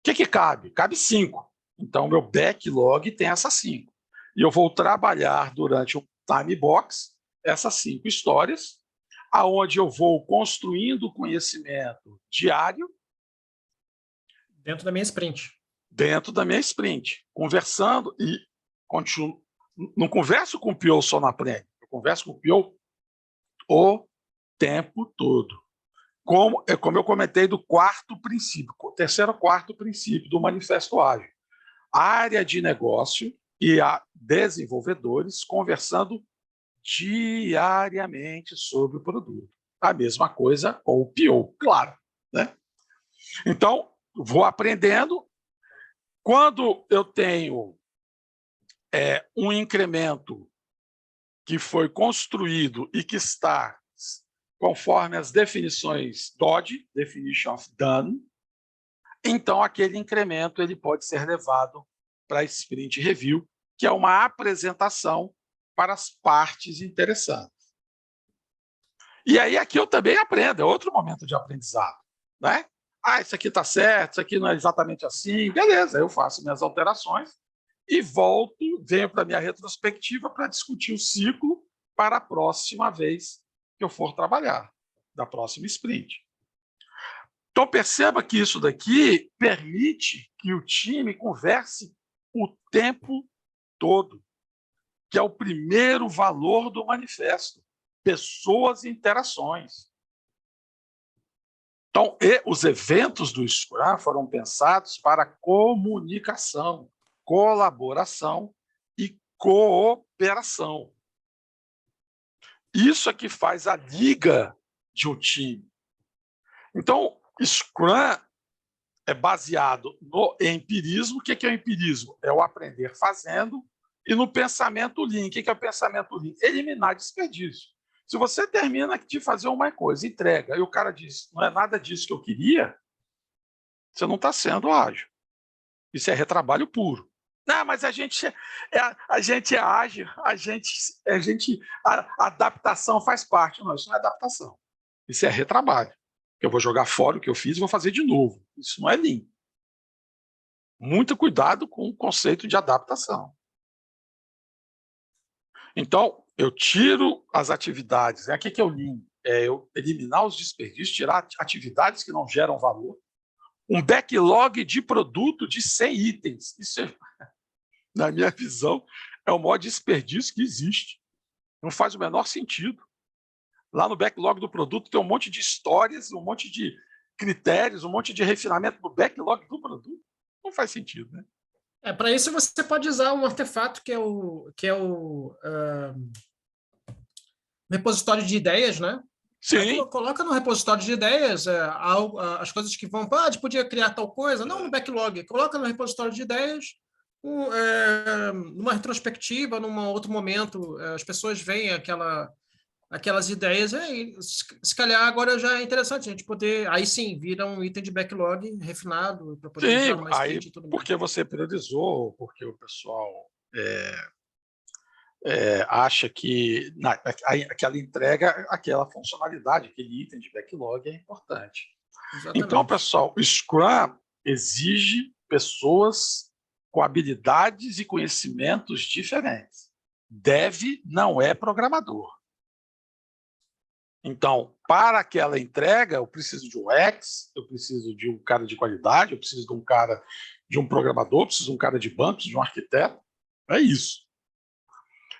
O que cabe? Cabe 5. Então, meu backlog tem essas 5. E eu vou trabalhar durante um time box essas 5 histórias, aonde eu vou construindo conhecimento diário. Dentro da minha sprint. Dentro da minha sprint. Conversando e continuo. Não converso com o PO só na aprende. Eu converso com o PO o tempo todo. Como eu comentei do quarto princípio, terceiro ou quarto princípio do Manifesto Ágil. A área de negócio e a desenvolvedores conversando diariamente sobre o produto. A mesma coisa com o PO, claro. Né? Então, vou aprendendo. Quando eu tenho um incremento que foi construído e que está conforme as definições DOD, Definition of Done, então aquele incremento ele pode ser levado para a Sprint Review, que é uma apresentação para as partes interessadas. E aí aqui eu também aprendo, é outro momento de aprendizado. Né? Isso aqui está certo, isso aqui não é exatamente assim, beleza, eu faço minhas alterações e volto, venho para a minha retrospectiva para discutir o ciclo para a próxima vez que eu for trabalhar, da próxima sprint. Então, perceba que isso daqui permite que o time converse o tempo todo, que é o primeiro valor do manifesto, pessoas e interações. Então, os eventos do Scrum foram pensados para comunicação, colaboração e cooperação. Isso é que faz a liga de um time. Então, Scrum é baseado no empirismo. O que é o empirismo? É o aprender fazendo. E no pensamento Lean. O que é o pensamento Lean? Eliminar desperdício. Se você termina de fazer uma coisa, entrega, e o cara diz, não é nada disso que eu queria, você não está sendo ágil. Isso é retrabalho puro. Não, mas a gente é ágil, a adaptação faz parte. Não, isso não é adaptação. Isso é retrabalho. Eu vou jogar fora o que eu fiz e vou fazer de novo. Isso não é Lean. Muito cuidado com o conceito de adaptação. Então, eu tiro as atividades. O que é o Lean? É eu eliminar os desperdícios, tirar atividades que não geram valor. Um backlog de produto de 100 itens. Isso, na minha visão, é o maior desperdício que existe. Não faz o menor sentido. Lá no backlog do produto tem um monte de histórias, um monte de critérios, um monte de refinamento no backlog do produto. Não faz sentido, né? Para isso você pode usar um artefato que é o repositório de ideias, né? Sim. Coloca no repositório de ideias as coisas que vão... a gente podia criar tal coisa. Não no backlog. Coloca no repositório de ideias, numa retrospectiva, num outro momento, as pessoas veem aquelas ideias. Se calhar agora já é interessante a gente poder... Aí sim, vira um item de backlog refinado para poder entrar numa sprint e tudo mais. Porque você priorizou, porque o pessoal... acha que aquela entrega, aquela funcionalidade, aquele item de backlog é importante. Exatamente. Então, pessoal, o Scrum exige pessoas com habilidades e conhecimentos diferentes. Dev não é programador. Então, para aquela entrega, eu preciso de um UX, eu preciso de um cara de qualidade, eu preciso de um programador, eu preciso de um cara de banco, eu preciso de um arquiteto. É isso.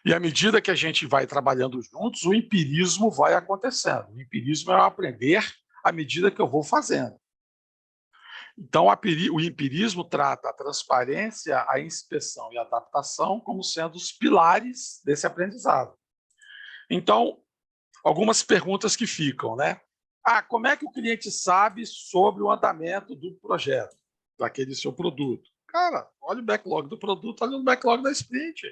E à medida que a gente vai trabalhando juntos, o empirismo vai acontecendo. O empirismo é o aprender à medida que eu vou fazendo. Então, o empirismo trata a transparência, a inspeção e a adaptação como sendo os pilares desse aprendizado. Então, algumas perguntas que ficam, né? Como é que o cliente sabe sobre o andamento do projeto, daquele seu produto? Cara, olha o backlog do produto, olha o backlog da sprint.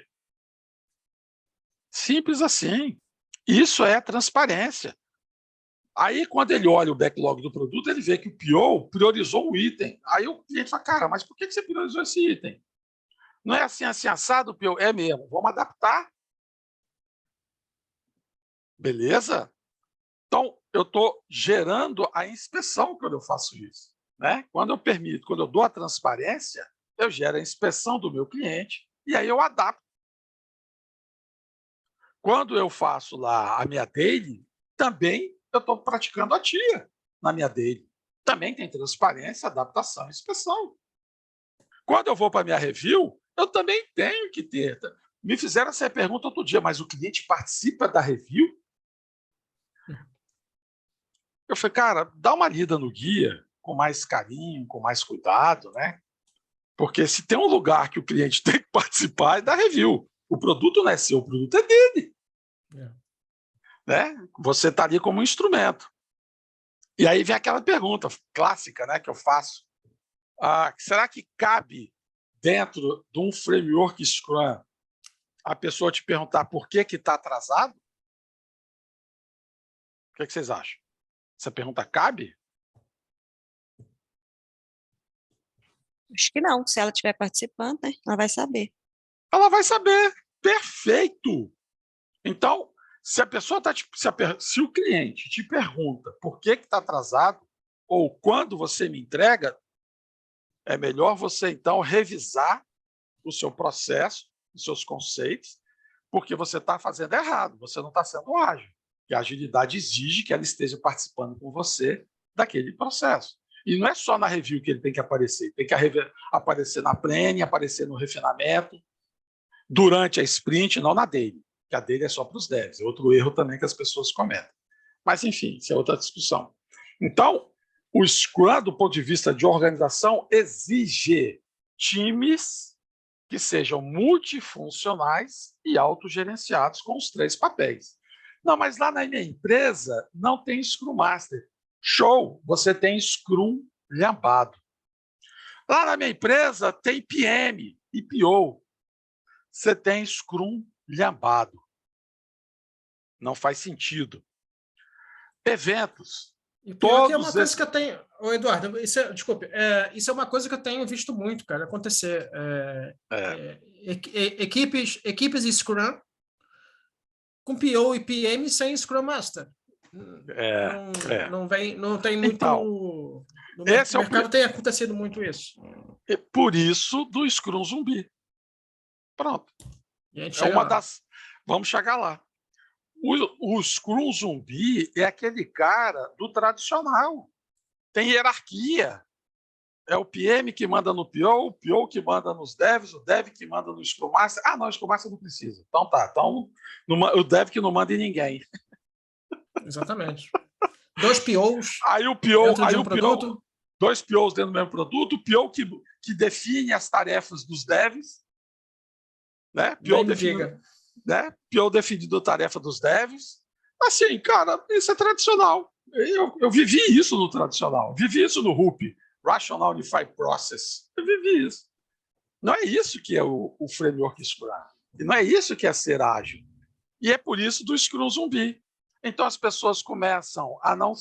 Simples assim. Isso é transparência. Aí, quando ele olha o backlog do produto, ele vê que o PO priorizou um item. Aí o cliente fala, cara, mas por que você priorizou esse item? Não é assim, assim, assado, PO? É mesmo, vamos adaptar. Beleza? Então, eu estou gerando a inspeção quando eu faço isso. Né? Quando eu permito, quando eu dou a transparência, eu gero a inspeção do meu cliente e aí eu adapto. Quando eu faço lá a minha daily, também eu estou praticando a TIA na minha daily. Também tem transparência, adaptação e inspeção. Quando eu vou para a minha review, eu também tenho que ter. Me fizeram essa pergunta outro dia, mas o cliente participa da review? Eu falei, cara, dá uma lida no guia com mais carinho, com mais cuidado, né? Porque se tem um lugar que o cliente tem que participar, é da review. O produto não é seu, o produto é dele. Né? Você está ali como um instrumento. E aí vem aquela pergunta clássica, né, que eu faço. Será que cabe dentro de um framework Scrum a pessoa te perguntar por que está atrasado? O que vocês acham? Essa pergunta cabe? Acho que não. Se ela estiver participando, né, ela vai saber. Ela vai saber. Perfeito! Então, se a pessoa se o cliente te pergunta por que está atrasado ou quando você me entrega, é melhor você então revisar o seu processo, os seus conceitos, porque você está fazendo errado, você não está sendo ágil. E a agilidade exige que ela esteja participando com você daquele processo. E não é só na review que ele tem que aparecer, tem que aparecer na planning, aparecer no refinamento, durante a sprint, não na daily, que a daily é só para os devs. É outro erro também que as pessoas cometem. Mas, enfim, isso é outra discussão. Então, o Scrum, do ponto de vista de organização, exige times que sejam multifuncionais e autogerenciados com os 3 papéis. Não, mas lá na minha empresa não tem Scrum Master. Show, você tem Scrum lambado. Lá na minha empresa tem PM e PO. Você tem Scrum lambado. Não faz sentido. Eventos. E pior que é uma coisa que eu tenho... Ô, Eduardo, desculpe, isso é uma coisa que eu tenho visto muito, cara, acontecer. Equipes de Scrum com PO e PM sem Scrum Master. Não tem muito... Então, no mercado tem acontecido muito isso. Por isso do Scrum Zumbi. Pronto. Vamos chegar lá. O Scrum Zumbi é aquele cara do tradicional. Tem hierarquia. É o PM que manda no PO, o PO que manda nos devs, o dev que manda no Scrum Master. Não, o Scrum Master não precisa. Então tá. Então, o dev que não manda em ninguém. Exatamente. 2 POs. Aí o PO, 2 POs dentro do mesmo produto, o PO que define as tarefas dos devs, né? PO definido a tarefa dos devs. Assim, cara, isso é tradicional. Eu vivi isso no tradicional, vivi isso no RUP, Rational Unified Process. Eu vivi isso. Não é isso que é o framework Scrum. E não é isso que é ser ágil. E é por isso do Scrum Zumbi. Então as pessoas começam a não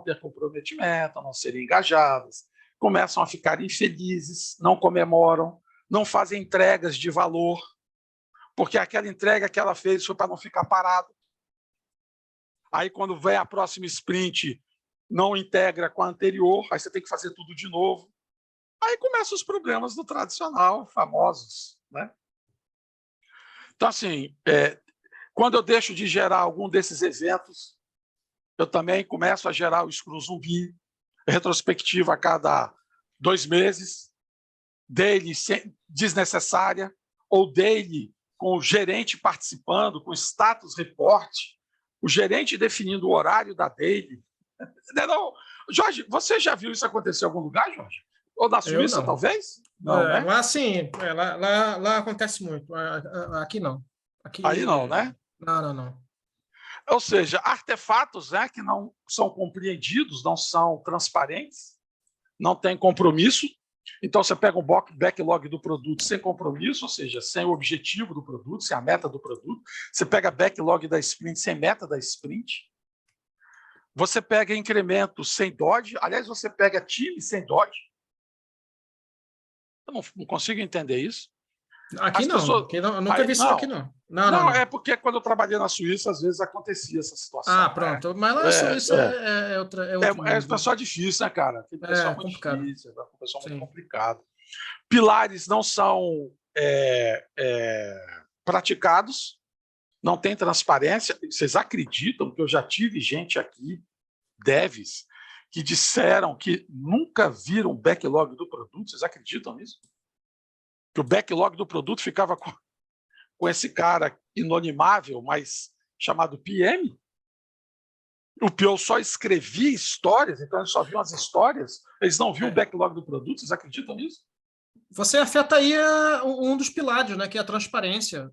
ter comprometimento, a não serem engajadas, começam a ficar infelizes, não comemoram, não fazem entregas de valor, porque aquela entrega que ela fez foi para não ficar parado. Aí, quando vem a próxima sprint, não integra com a anterior, aí você tem que fazer tudo de novo. Aí começam os problemas do tradicional, famosos. Né? Então, assim, quando eu deixo de gerar algum desses eventos, eu também começo a gerar o Scrum Zumbi, retrospectiva a cada 2 meses, daily desnecessária, ou daily com o gerente participando, com status report, o gerente definindo o horário da daily. Não, Jorge, você já viu isso acontecer em algum lugar, Jorge? Ou na Suíça, talvez? Não, né? Lá sim, lá acontece muito. Aqui não. Aqui, aí não, né? Não. Ou seja, artefatos, né, que não são compreendidos, não são transparentes, não tem compromisso. Então, você pega um backlog do produto sem compromisso, ou seja, sem o objetivo do produto, sem a meta do produto. Você pega backlog da sprint sem meta da sprint. Você pega incremento sem Dodge. Aliás, você pega time sem Dodge. Eu não consigo entender isso. Aqui não. Eu nunca vi isso aqui, não. Não, é porque quando eu trabalhei na Suíça, às vezes acontecia essa situação. Pronto. Mas lá na Suíça é outro é pessoal difícil, né, cara? Tem pessoal muito complicado. difícil, é um pessoal muito complicado. Pilares não são praticados, não tem transparência. Vocês acreditam que eu já tive gente aqui, devs, que disseram que nunca viram o backlog do produto? Vocês acreditam nisso? Que o backlog do produto ficava com esse cara inonimável, mas chamado PM? O PO só escrevia histórias, então eles só viam as histórias, eles não viam o backlog do produto. Vocês acreditam nisso? Você afeta aí um dos pilares, né, que é a transparência,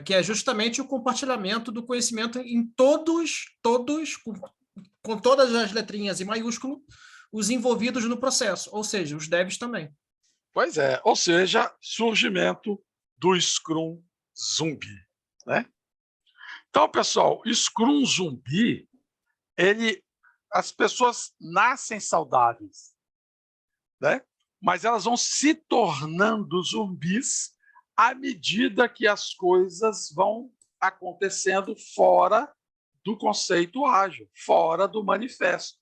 que é justamente o compartilhamento do conhecimento em todos, com todas as letrinhas em maiúsculo, os envolvidos no processo, ou seja, os devs também. Pois é, ou seja, surgimento do Scrum zumbi, né? Então, pessoal, Scrum zumbi, as pessoas nascem saudáveis, né? Mas elas vão se tornando zumbis à medida que as coisas vão acontecendo fora do conceito ágil, fora do manifesto,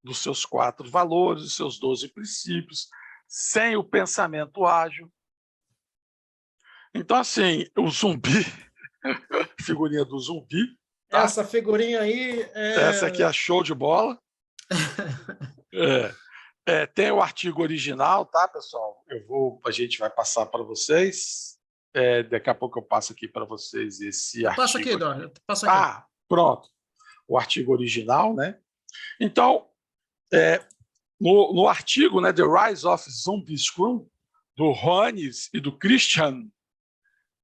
dos seus 4 valores, dos seus 12 princípios, sem o pensamento ágil. Então, assim, o zumbi, figurinha do zumbi. Tá? Essa figurinha aí Essa aqui é show de bola. Tem o artigo original, tá, pessoal? A gente vai passar para vocês. Daqui a pouco eu passo aqui para vocês esse artigo. Passa aqui, Eduardo. Passa aqui. Pronto. O artigo original, né? Então, no artigo, né, The Rise of Zombie Scrum, do Johannes e do Christian,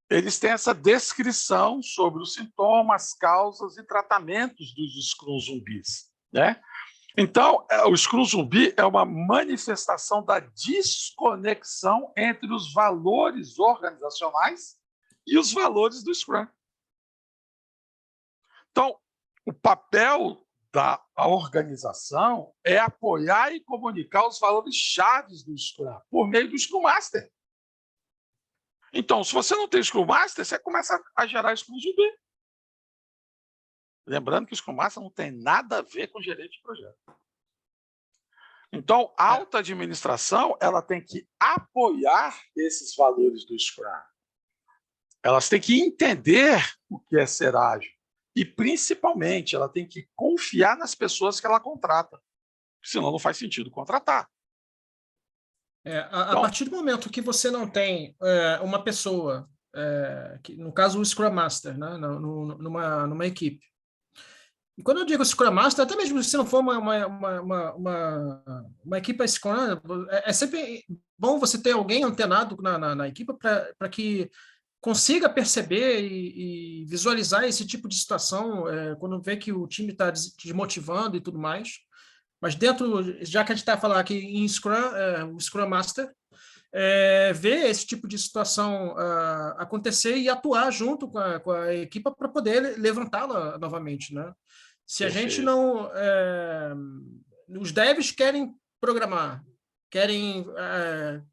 eles têm essa descrição sobre os sintomas, causas e tratamentos dos Scrum zumbis, né? Então, o Scrum zumbi é uma manifestação da desconexão entre os valores organizacionais e os valores do Scrum. Então, o papel da organização é apoiar e comunicar os valores chaves do Scrum por meio do Scrum Master. Então, se você não tem Scrum Master, você começa a gerar Scrum zumbi. Lembrando que o Scrum Master não tem nada a ver com gerente de projeto. Então, a alta administração ela tem que apoiar esses valores do Scrum. Elas têm que entender o que é ser ágil. E, principalmente, ela tem que confiar nas pessoas que ela contrata. Senão não faz sentido contratar. A partir do momento que você não tem uma pessoa, que, no caso o Scrum Master, né, numa equipe. E quando eu digo Scrum Master, até mesmo se não for uma equipe Scrum, é sempre bom você ter alguém antenado na equipe para que consiga perceber e visualizar esse tipo de situação quando vê que o time está desmotivando e tudo mais. Mas dentro, já que a gente está falando aqui em Scrum, o Scrum Master, ver esse tipo de situação acontecer e atuar junto com a equipe para poder levantá-la novamente, né? Se a gente não... os devs querem programar, querem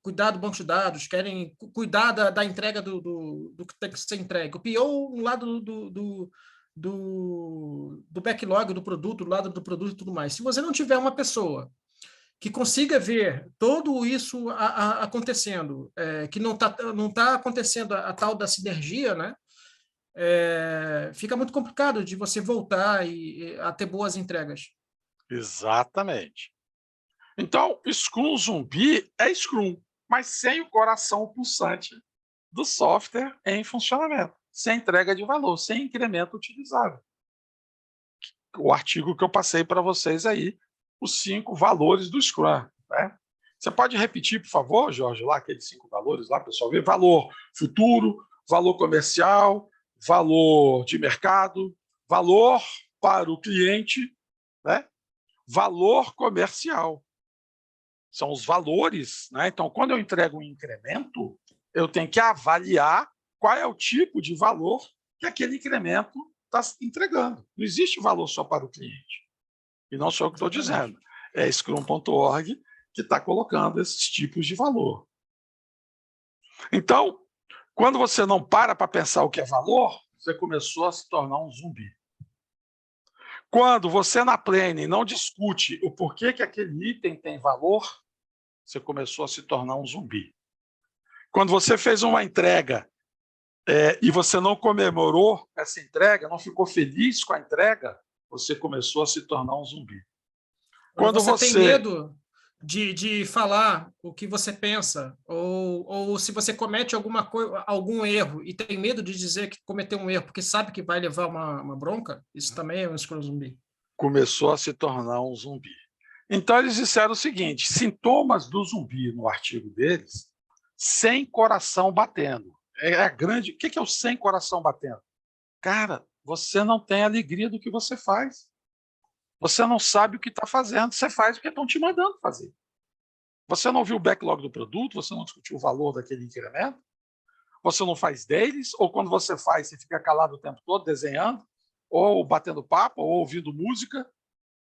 cuidar do banco de dados, querem cuidar da entrega do que tem que ser entregue. O PO, no lado do backlog do produto, do lado do produto e tudo mais. Se você não tiver uma pessoa que consiga ver tudo isso acontecendo, que não tá acontecendo a tal da sinergia, né? Fica muito complicado de você voltar a ter boas entregas. Exatamente. Então, Scrum zumbi é Scrum, mas sem o coração pulsante do software em funcionamento, sem entrega de valor, sem incremento utilizável. O artigo que eu passei para vocês aí, os 5 valores do Scrum. Né? Você pode repetir, por favor, Jorge, lá aqueles 5 valores, lá, pessoal, ver valor futuro, valor comercial, valor de mercado, valor para o cliente, né? Valor comercial. São os valores, né? Então, quando eu entrego um incremento, eu tenho que avaliar qual é o tipo de valor que aquele incremento está entregando. Não existe valor só para o cliente. E não sou eu que estou dizendo. É Scrum.org que está colocando esses tipos de valor. Então, quando você não para pensar o que é valor, você começou a se tornar um zumbi. Quando você na planning não discute o porquê que aquele item tem valor, você começou a se tornar um zumbi. Quando você fez uma entrega e você não comemorou essa entrega, não ficou feliz com a entrega, você começou a se tornar um zumbi. Quando você tem medo de falar o que você pensa, ou se você comete algum erro e tem medo de dizer que cometeu um erro porque sabe que vai levar uma bronca, isso também é um Scrum zumbi. Começou a se tornar um zumbi. Então, eles disseram o seguinte, sintomas do zumbi, no artigo deles, sem coração batendo. É grande. O que é o sem coração batendo? Cara, você não tem alegria do que você faz. Você não sabe o que está fazendo, você faz o que estão te mandando fazer. Você não viu o backlog do produto, você não discutiu o valor daquele incremento, você não faz deles, ou quando você faz, você fica calado o tempo todo, desenhando, ou batendo papo, ou ouvindo música.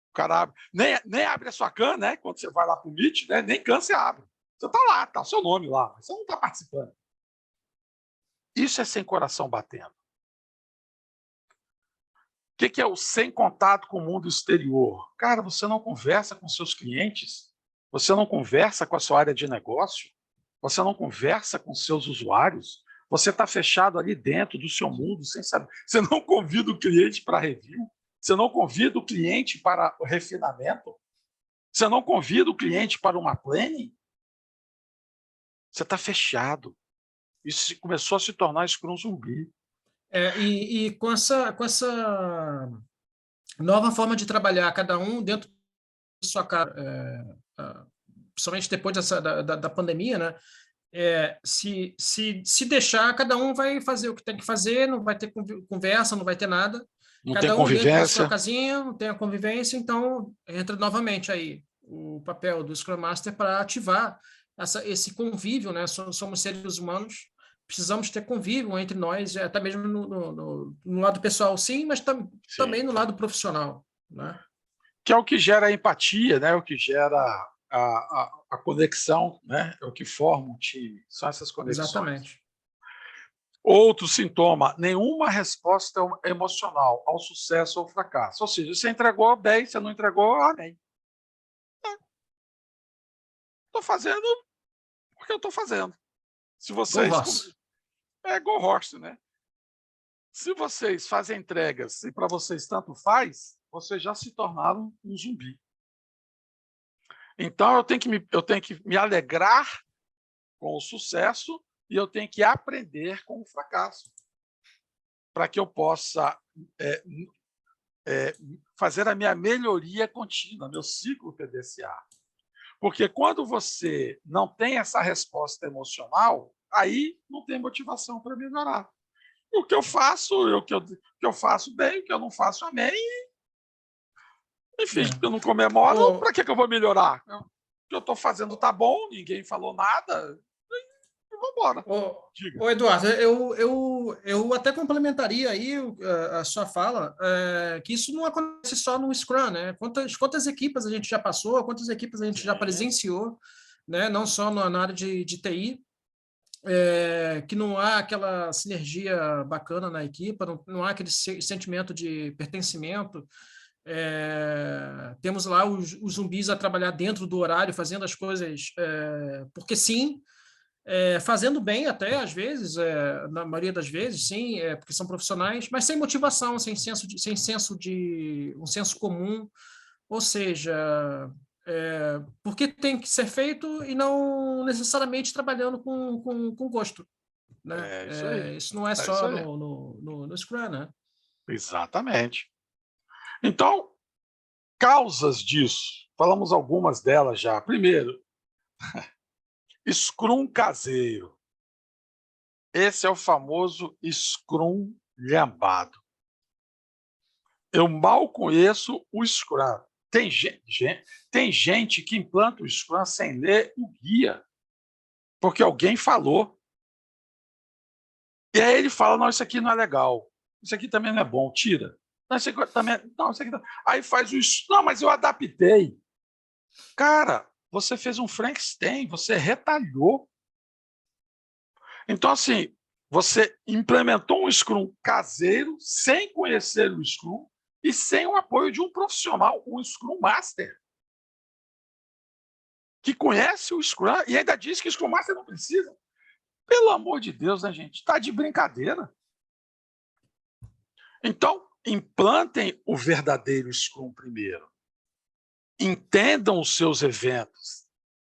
O cara nem abre a sua can, né? Quando você vai lá para o Meet, né? Nem can você abre. Você está lá, está o seu nome lá, mas você não está participando. Isso é sem coração batendo. O que é o sem contato com o mundo exterior? Cara, você não conversa com seus clientes, você não conversa com a sua área de negócio, você não conversa com seus usuários, você está fechado ali dentro do seu mundo, sem saber. Você não convida o cliente para review, você não convida o cliente para o refinamento, você não convida o cliente para uma planning. Você está fechado. Isso começou a se tornar Scrum zumbi. E com essa nova forma de trabalhar, cada um dentro da sua casa, principalmente depois da pandemia, né? Se deixar, cada um vai fazer o que tem que fazer, não vai ter conversa, não vai ter nada. Não cada tem um convivência. Dentro da sua casinha, não tem a convivência, então entra novamente aí o papel do Scrum Master para ativar esse convívio, né? Somos seres humanos, precisamos ter convívio entre nós, até mesmo no lado pessoal, sim, mas também no lado profissional, né? Que é o que gera a empatia, né? O que gera a conexão, né? É o que forma um time. São essas conexões. Exatamente. Outro sintoma, nenhuma resposta emocional ao sucesso ou fracasso. Ou seja, você entregou bem, você não entregou, amém. Estou fazendo porque eu estou fazendo. Se vocês... Go horse, né? Se vocês fazem entregas e para vocês tanto faz, vocês já se tornaram um zumbi. Então, eu tenho que me alegrar com o sucesso e eu tenho que aprender com o fracasso para que eu possa fazer a minha melhoria contínua, meu ciclo PDCA. Porque quando você não tem essa resposta emocional, aí não tem motivação para melhorar. O que eu faço, o que eu faço bem, o que eu não faço, amém. Enfim, eu não comemoro, para que eu vou melhorar? O que eu estou fazendo está bom, ninguém falou nada, e vamos embora. Ô, Eduardo, eu até complementaria aí a sua fala, que isso não acontece só no Scrum, né? Quantas equipes a gente já passou, quantas equipes a gente já presenciou, né? Não só na área de TI, que não há aquela sinergia bacana na equipe, não há aquele sentimento de pertencimento. Temos lá os zumbis a trabalhar dentro do horário, fazendo as coisas porque sim, fazendo bem até, às vezes, na maioria das vezes, sim, porque são profissionais, mas sem motivação, sem um senso comum, ou seja, porque tem que ser feito e não necessariamente trabalhando com gosto, né? É isso aí. Isso não é É só isso aí. no Scrum, né? Exatamente. Então, causas disso. Falamos algumas delas já. Primeiro, Scrum caseiro. Esse é o famoso Scrum lhambado. Eu mal conheço o Scrum. Tem gente que implanta o Scrum sem ler o guia, porque alguém falou. E aí ele fala, não, isso aqui não é legal. Isso aqui também não é bom, tira. Não, isso aqui também, não, isso aqui não. Aí faz o... Não, mas eu adaptei. Cara, você fez um Frankenstein, você retalhou. Então, assim, você implementou um Scrum caseiro sem conhecer o Scrum e sem o apoio de um profissional, um Scrum Master, que conhece o Scrum e ainda diz que o Scrum Master não precisa. Pelo amor de Deus, né, gente? Está de brincadeira. Então, implantem o verdadeiro Scrum primeiro. Entendam os seus eventos.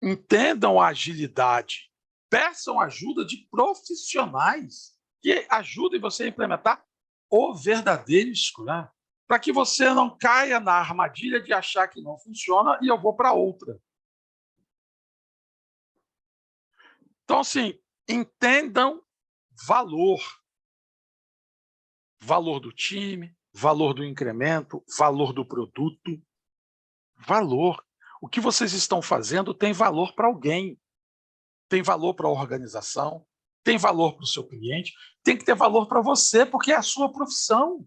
Entendam a agilidade. Peçam ajuda de profissionais que ajudem você a implementar o verdadeiro Scrum, para que você não caia na armadilha de achar que não funciona e eu vou para outra. Então, assim, entendam valor. Valor do time, valor do incremento, valor do produto. Valor. O que vocês estão fazendo tem valor para alguém. Tem valor para a organização, tem valor para o seu cliente, tem que ter valor para você, porque é a sua profissão.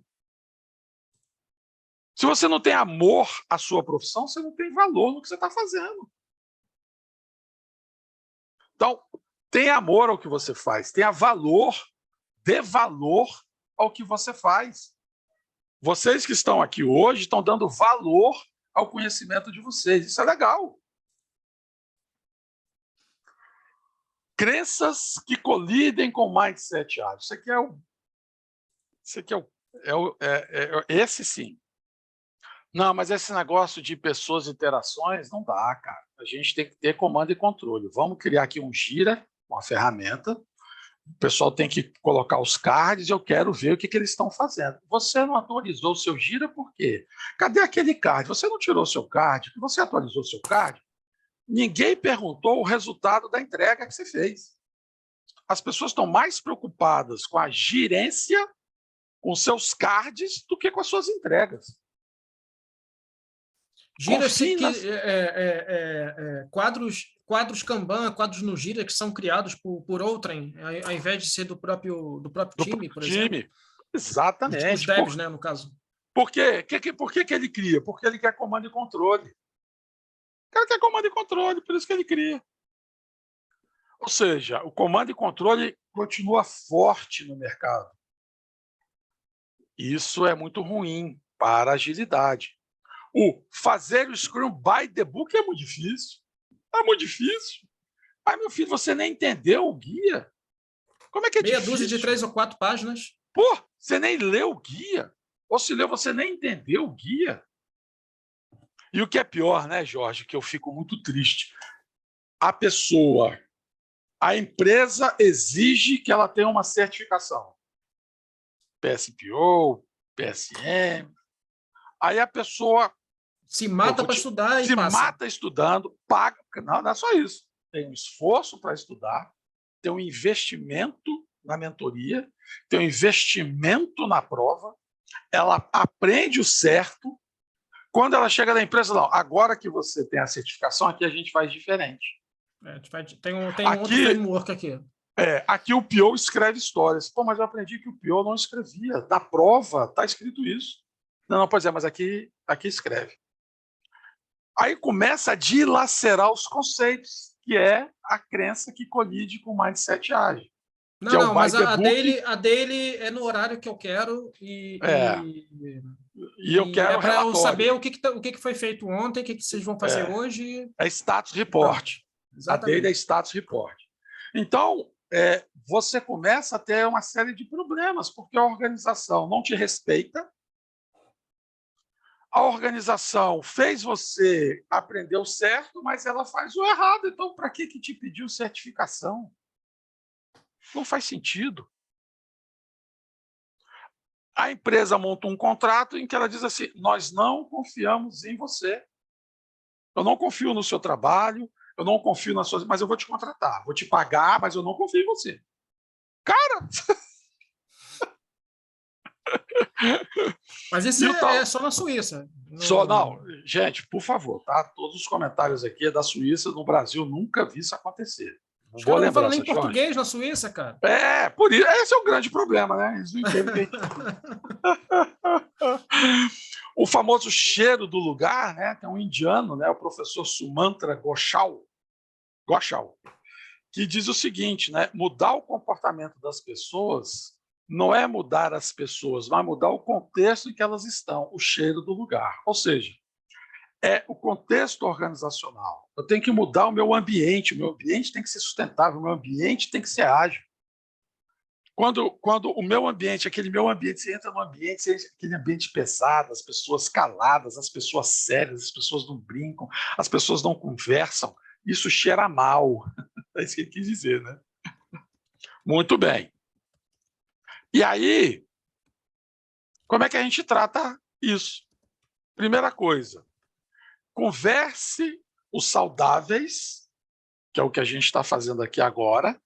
Se você não tem amor à sua profissão, você não tem valor no que você está fazendo. Então, tenha amor ao que você faz, tenha valor, dê valor ao que você faz. Vocês que estão aqui hoje estão dando valor ao conhecimento de vocês. Isso é legal. Crenças que colidem com o mindset ágil. Esse sim. Não, mas esse negócio de pessoas e interações não dá, cara. A gente tem que ter comando e controle. Vamos criar aqui um Gira, uma ferramenta. O pessoal tem que colocar os cards e eu quero ver o que eles estão fazendo. Você não atualizou o seu Gira por quê? Cadê aquele card? Você não tirou o seu card? Você atualizou o seu card? Ninguém perguntou o resultado da entrega que você fez. As pessoas estão mais preocupadas com a gerência, com seus cards, do que com as suas entregas. Gira quadros Kanban, quadros no Gira que são criados por outrem, ao invés de ser do próprio time, por exemplo. Exatamente. Os devs, né, no caso. Por quê? Por que ele cria? Porque ele quer comando e controle. O cara quer comando e controle, por isso que ele cria. Ou seja, o comando e controle continua forte no mercado. Isso é muito ruim para a agilidade. O fazer o Scrum by the book é muito difícil. É muito difícil. Mas, meu filho, você nem entendeu o guia. Como é que é Meia difícil? Dúzia de 3 ou 4 páginas. Pô, você nem leu o guia. Ou se leu, você nem entendeu o guia. E o que é pior, né, Jorge, que eu fico muito triste. A empresa exige que ela tenha uma certificação. PSPO, PSM. Aí a pessoa se mata para estudar e passa. Se mata estudando, paga. Não é só isso. Tem um esforço para estudar, tem um investimento na mentoria, tem um investimento na prova, ela aprende o certo. Quando ela chega na empresa, não, agora que você tem a certificação, aqui a gente faz diferente. Tem outro framework aqui. Aqui o PO escreve histórias. Pô, mas eu aprendi que o PO não escrevia. Na prova está escrito isso. Não, pois é, mas aqui escreve. Aí começa a dilacerar os conceitos, que é a crença que colide com o mindset ágil. Não, mas a dele é no horário que eu quero e eu quero para eu saber o que foi feito ontem, o que vocês vão fazer hoje. É status report. A dele é status report. Então, você começa a ter uma série de problemas, porque a organização não te respeita, a organização fez você aprender o certo, mas ela faz o errado. Então, para que te pediu certificação? Não faz sentido. A empresa monta um contrato em que ela diz assim: nós não confiamos em você. Eu não confio no seu trabalho, eu não confio nas suas... mas eu vou te contratar, vou te pagar, mas eu não confio em você. Cara! Mas isso é só na Suíça. Não, gente, por favor, tá? Todos os comentários aqui é da Suíça, no Brasil nunca vi isso acontecer. Os caras não falam nem português na Suíça, cara. Por isso, esse é o grande problema, né? Eles não entendem que... O famoso cheiro do lugar, né? Tem um indiano, né? O professor Sumantra Ghoshal, que diz o seguinte, né? Mudar o comportamento das pessoas não é mudar as pessoas, mas mudar o contexto em que elas estão, o cheiro do lugar. Ou seja, é o contexto organizacional. Eu tenho que mudar o meu ambiente tem que ser sustentável, o meu ambiente tem que ser ágil. Quando o meu ambiente, aquele meu ambiente, você entra no ambiente, aquele ambiente pesado, as pessoas caladas, as pessoas sérias, as pessoas não brincam, as pessoas não conversam, isso cheira mal. É isso que ele quis dizer, né? Muito bem. E aí, como é que a gente trata isso? Primeira coisa, converse os saudáveis, que é o que a gente está fazendo aqui agora,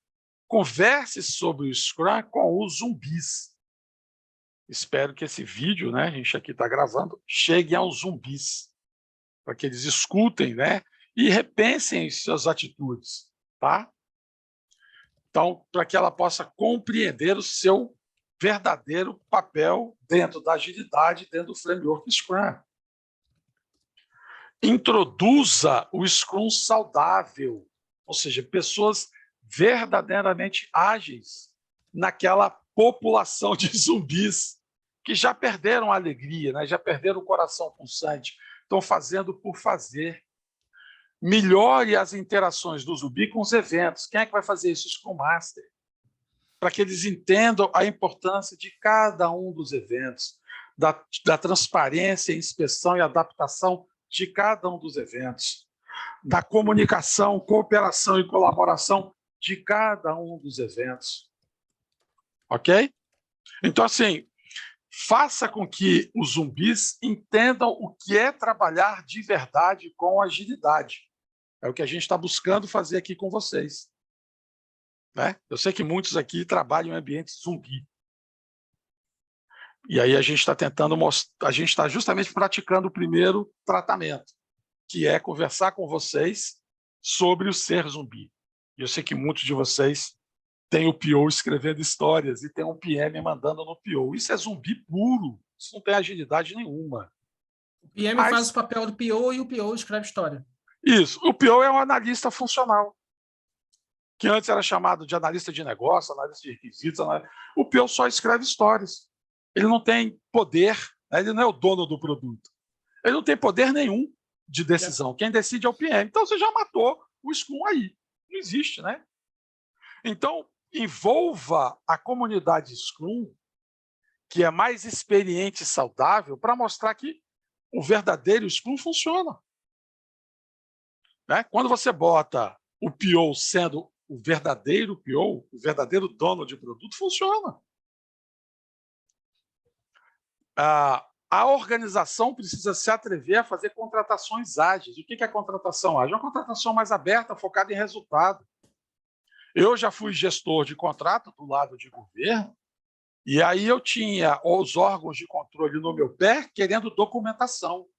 converse sobre o Scrum com os zumbis. Espero que esse vídeo, né, a gente aqui está gravando, chegue aos zumbis, para que eles escutem, né, e repensem suas atitudes, tá? Então, para que ela possa compreender o seu verdadeiro papel dentro da agilidade, dentro do framework Scrum. Introduza o Scrum saudável, ou seja, pessoas verdadeiramente ágeis naquela população de zumbis que já perderam a alegria, né? Já perderam o coração pulsante, estão fazendo por fazer. Melhore as interações do zumbi com os eventos. Quem é que vai fazer isso? O Scrum Master. Para que eles entendam a importância de cada um dos eventos, da transparência, inspeção e adaptação de cada um dos eventos, da comunicação, cooperação e colaboração de cada um dos eventos. Ok? Então, assim, faça com que os zumbis entendam o que é trabalhar de verdade com agilidade. É o que a gente está buscando fazer aqui com vocês. Né? Eu sei que muitos aqui trabalham em ambientes zumbi. E aí a gente está tentando mostrar, a gente está justamente praticando o primeiro tratamento, que é conversar com vocês sobre o ser zumbi. E eu sei que muitos de vocês têm o PO escrevendo histórias e tem um PM mandando no PO. Isso é zumbi puro, isso não tem agilidade nenhuma. O PM faz o papel do PO e o PO escreve história. Isso, o PO é um analista funcional, que antes era chamado de analista de negócio, analista de requisitos. O PO só escreve histórias. Ele não tem poder, né? Ele não é o dono do produto. Ele não tem poder nenhum de decisão. Quem decide é o PM. Então você já matou o Scrum aí. Não existe, né? Então, envolva a comunidade Scrum, que é mais experiente e saudável, para mostrar que o verdadeiro Scrum funciona. Né? Quando você bota o PO sendo o verdadeiro PO, o verdadeiro dono de produto, funciona. A organização precisa se atrever a fazer contratações ágeis. O que é contratação ágil? É uma contratação mais aberta, focada em resultado. Eu já fui gestor de contrato do lado de governo, e aí eu tinha os órgãos de controle no meu pé querendo documentação.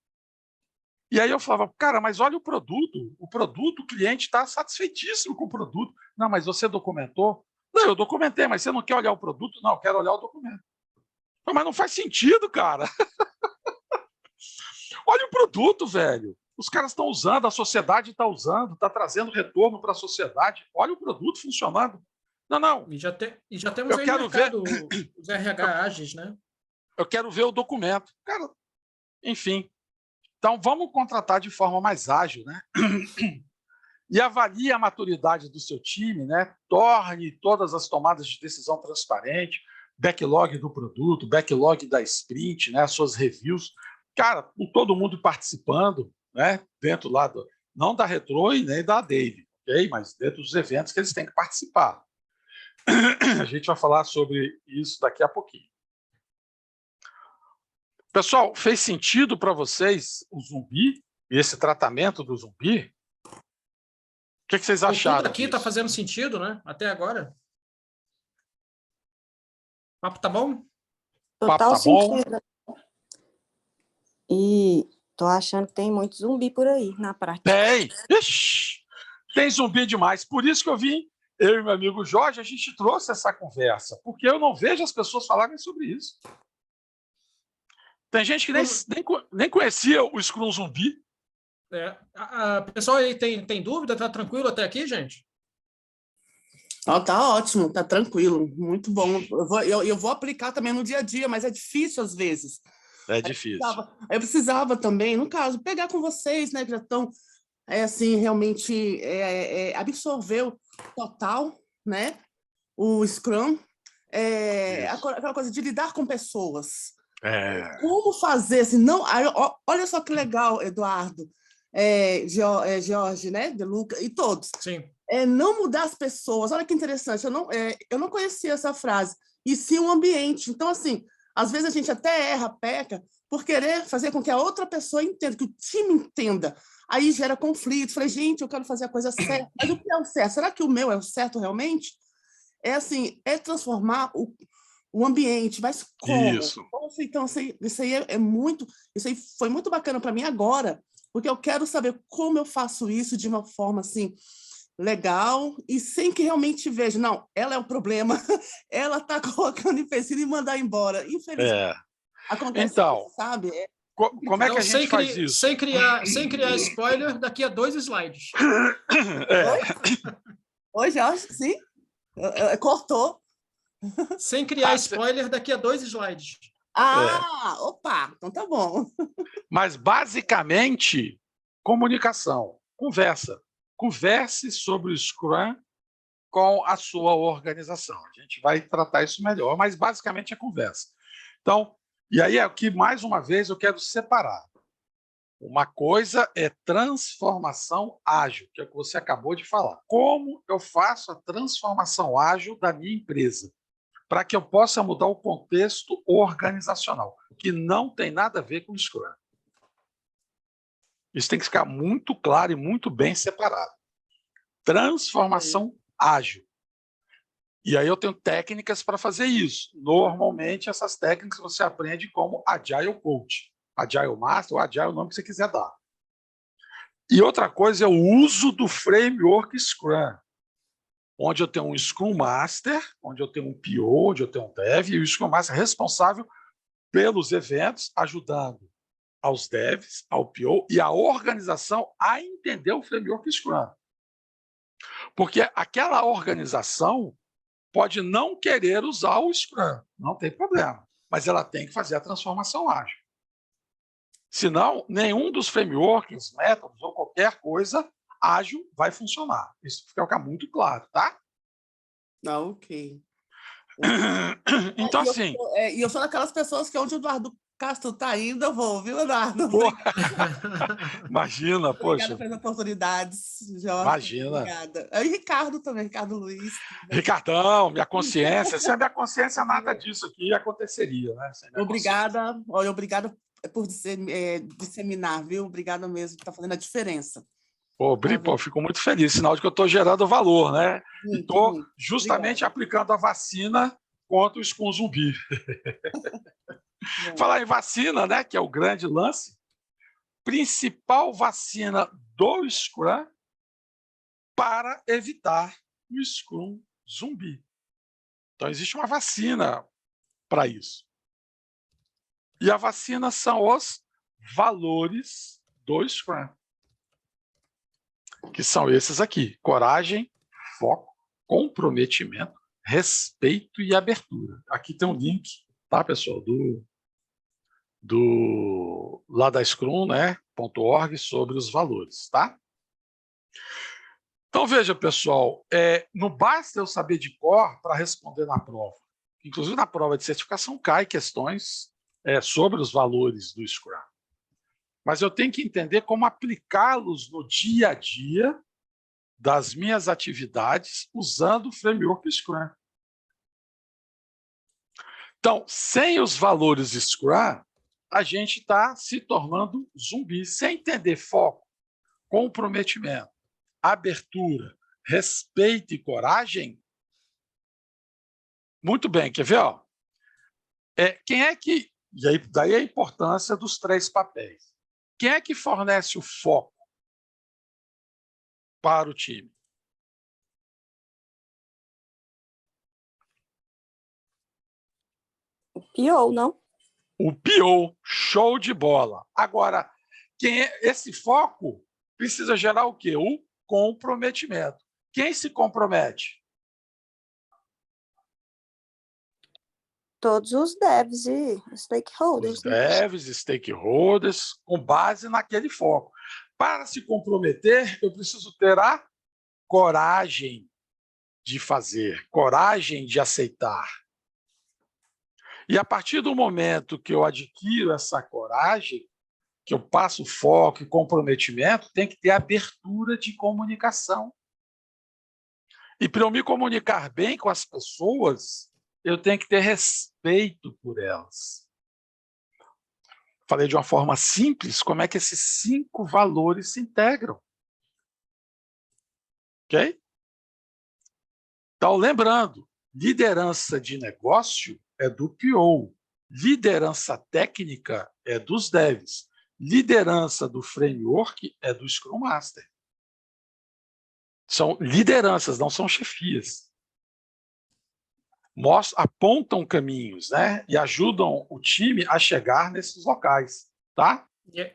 E aí eu falava, cara, mas olha o produto, o cliente está satisfeitíssimo com o produto. Não, mas você documentou? Não, eu documentei, mas você não quer olhar o produto? Não, eu quero olhar o documento. Mas não faz sentido, cara. Olha o produto, velho. Os caras estão usando, a sociedade está usando, está trazendo retorno para a sociedade. Olha o produto funcionando. Não. E já temos aí no mercado os RH ágeis, né? Eu quero ver o documento. Cara, enfim. Então, vamos contratar de forma mais ágil, né? E avalie a maturidade do seu time, né? Torne todas as tomadas de decisão transparentes, backlog do produto, backlog da sprint, né? Suas reviews. Cara, com todo mundo participando, né? Dentro lá, não da Retro e nem da Dave, ok? Mas dentro dos eventos que eles têm que participar. A gente vai falar sobre isso daqui a pouquinho. Pessoal, fez sentido para vocês o zumbi e esse tratamento do zumbi? O que vocês acharam Tudo aqui está disso? fazendo sentido, né? Até agora. O papo tá bom? O papo Total tá bom? sentido. E tô achando que tem muito zumbi por aí, na prática. Tem! Ixi, tem zumbi demais. Por isso que eu e meu amigo Jorge, a gente trouxe essa conversa, porque eu não vejo as pessoas falarem sobre isso. Tem gente que nem conhecia o Scrum Zumbi. Pessoal aí tem dúvida? Tá tranquilo até aqui, gente? Tá ótimo, tá tranquilo, muito bom. Eu vou aplicar também no dia a dia, mas é difícil às vezes. É difícil. Eu precisava também, no caso, pegar com vocês, né, que já estão, assim, realmente absorveu total, né, o Scrum, aquela coisa de lidar com pessoas. Como fazer, assim, não... Olha só que legal, Eduardo, Jorge, né, De Luca e todos. Sim. Não mudar as pessoas. Olha que interessante, eu não conhecia essa frase. E sim o ambiente. Então, assim, às vezes a gente até erra, peca, por querer fazer com que a outra pessoa entenda, que o time entenda. Aí gera conflitos. Falei, gente, eu quero fazer a coisa certa. Mas o que é o certo? Será que o meu é o certo realmente? É transformar o ambiente. Mas como? Isso. Então, isso aí isso aí foi muito bacana para mim agora, porque eu quero saber como eu faço isso de uma forma, assim, legal, e sem que realmente veja, não, ela é o problema, ela está colocando empecilho e mandar embora. Infelizmente, acontece então, isso, sabe? Como é que a gente faz isso? Sem criar spoiler, daqui a 2 slides. Oi, Jorge, sim? Cortou. Sem criar spoiler, daqui a 2 slides. Opa, então tá bom. Mas, basicamente, comunicação, conversa. Converse sobre o Scrum com a sua organização. A gente vai tratar isso melhor, mas basicamente é conversa. Então, e aí é o que, mais uma vez, eu quero separar. Uma coisa é transformação ágil, que é o que você acabou de falar. Como eu faço a transformação ágil da minha empresa? Para que eu possa mudar o contexto organizacional, que não tem nada a ver com o Scrum. Isso tem que ficar muito claro e muito bem separado. Transformação ágil. E aí eu tenho técnicas para fazer isso. Normalmente, essas técnicas você aprende como Agile Coach, Agile Master ou Agile, o nome que você quiser dar. E outra coisa é o uso do framework Scrum, onde eu tenho um Scrum Master, onde eu tenho um PO, onde eu tenho um Dev, e o Scrum Master é responsável pelos eventos, ajudando aos devs, ao PO e à organização a entender o framework Scrum. Porque aquela organização pode não querer usar o Scrum, não tem problema, mas ela tem que fazer a transformação ágil. Senão, nenhum dos frameworks, métodos ou qualquer coisa ágil vai funcionar. Isso fica muito claro, tá? Ok. Então, assim... E eu sou daquelas pessoas que onde o Eduardo Castro está indo, eu vou, viu, Eduardo? Imagina, poxa. Obrigada pelas oportunidades, Jorge. Imagina. Obrigada. E Ricardo também, Ricardo Luiz. Ricardão, minha consciência. Sem a minha consciência, nada disso aqui aconteceria, né? Obrigada. Olha, obrigada por disseminar, viu? Obrigada mesmo, está fazendo a diferença. Fico muito feliz, sinal de que eu estou gerando valor, né? E estou justamente aplicando a vacina contra o Scrum Zumbi. Falar em vacina, né? Que é o grande lance. Principal vacina do Scrum para evitar o Scrum Zumbi. Então, existe uma vacina para isso. E a vacina são os valores do Scrum, que são esses aqui: coragem, foco, comprometimento, respeito e abertura. Aqui tem um link, tá, pessoal, lá da Scrum, né, .org, sobre os valores, tá? Então, veja, pessoal, não basta eu saber de cor para responder na prova. Inclusive, na prova de certificação cai questões sobre os valores do Scrum. Mas eu tenho que entender como aplicá-los no dia a dia das minhas atividades usando o framework Scrum. Então, sem os valores Scrum, a gente está se tornando zumbi, sem entender foco, comprometimento, abertura, respeito e coragem. Muito bem, quer ver? Ó? Quem é que... E aí, daí a importância dos 3 papéis. Quem é que fornece o foco para o time? O PO, não? O PO, show de bola. Agora, esse foco precisa gerar o quê? O comprometimento. Quem se compromete? Todos os devs e stakeholders. Os devs, stakeholders, com base naquele foco. Para se comprometer, eu preciso ter a coragem de fazer, coragem de aceitar. E a partir do momento que eu adquiro essa coragem, que eu passo foco e comprometimento, tem que ter abertura de comunicação. E para eu me comunicar bem com as pessoas, eu tenho que ter respeito por elas. Falei de uma forma simples como é que esses 5 valores se integram. Ok? Então, lembrando, liderança de negócio é do PO, liderança técnica é dos devs, liderança do framework é do Scrum Master. São lideranças, não são chefias. Apontam caminhos, né? E ajudam o time a chegar nesses locais. Tá?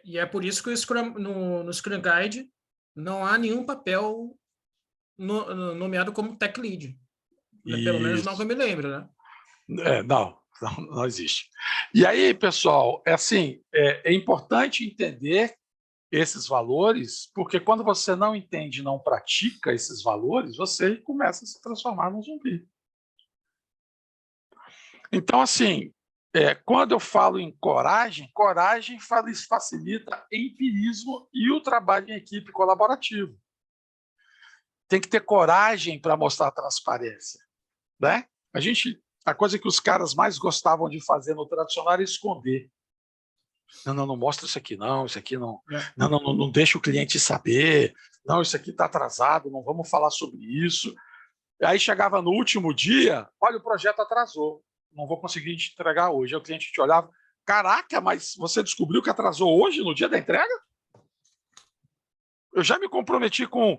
E é por isso que no Scrum Guide não há nenhum papel nomeado como Tech Lead. Pelo menos não que eu me lembro, né? Não existe. E aí, pessoal, é importante entender esses valores, porque quando você não entende, não pratica esses valores, você começa a se transformar num zumbi. Então, assim, quando eu falo em coragem facilita empirismo e o trabalho em equipe colaborativo. Tem que ter coragem para mostrar transparência, né? A coisa que os caras mais gostavam de fazer no tradicional era esconder. Não mostra isso aqui não, não deixa o cliente saber, não, isso aqui está atrasado, não vamos falar sobre isso. Aí chegava no último dia, olha, o projeto atrasou, não vou conseguir te entregar hoje. Aí o cliente te olhava, caraca, mas você descobriu que atrasou hoje, no dia da entrega? Eu já me comprometi com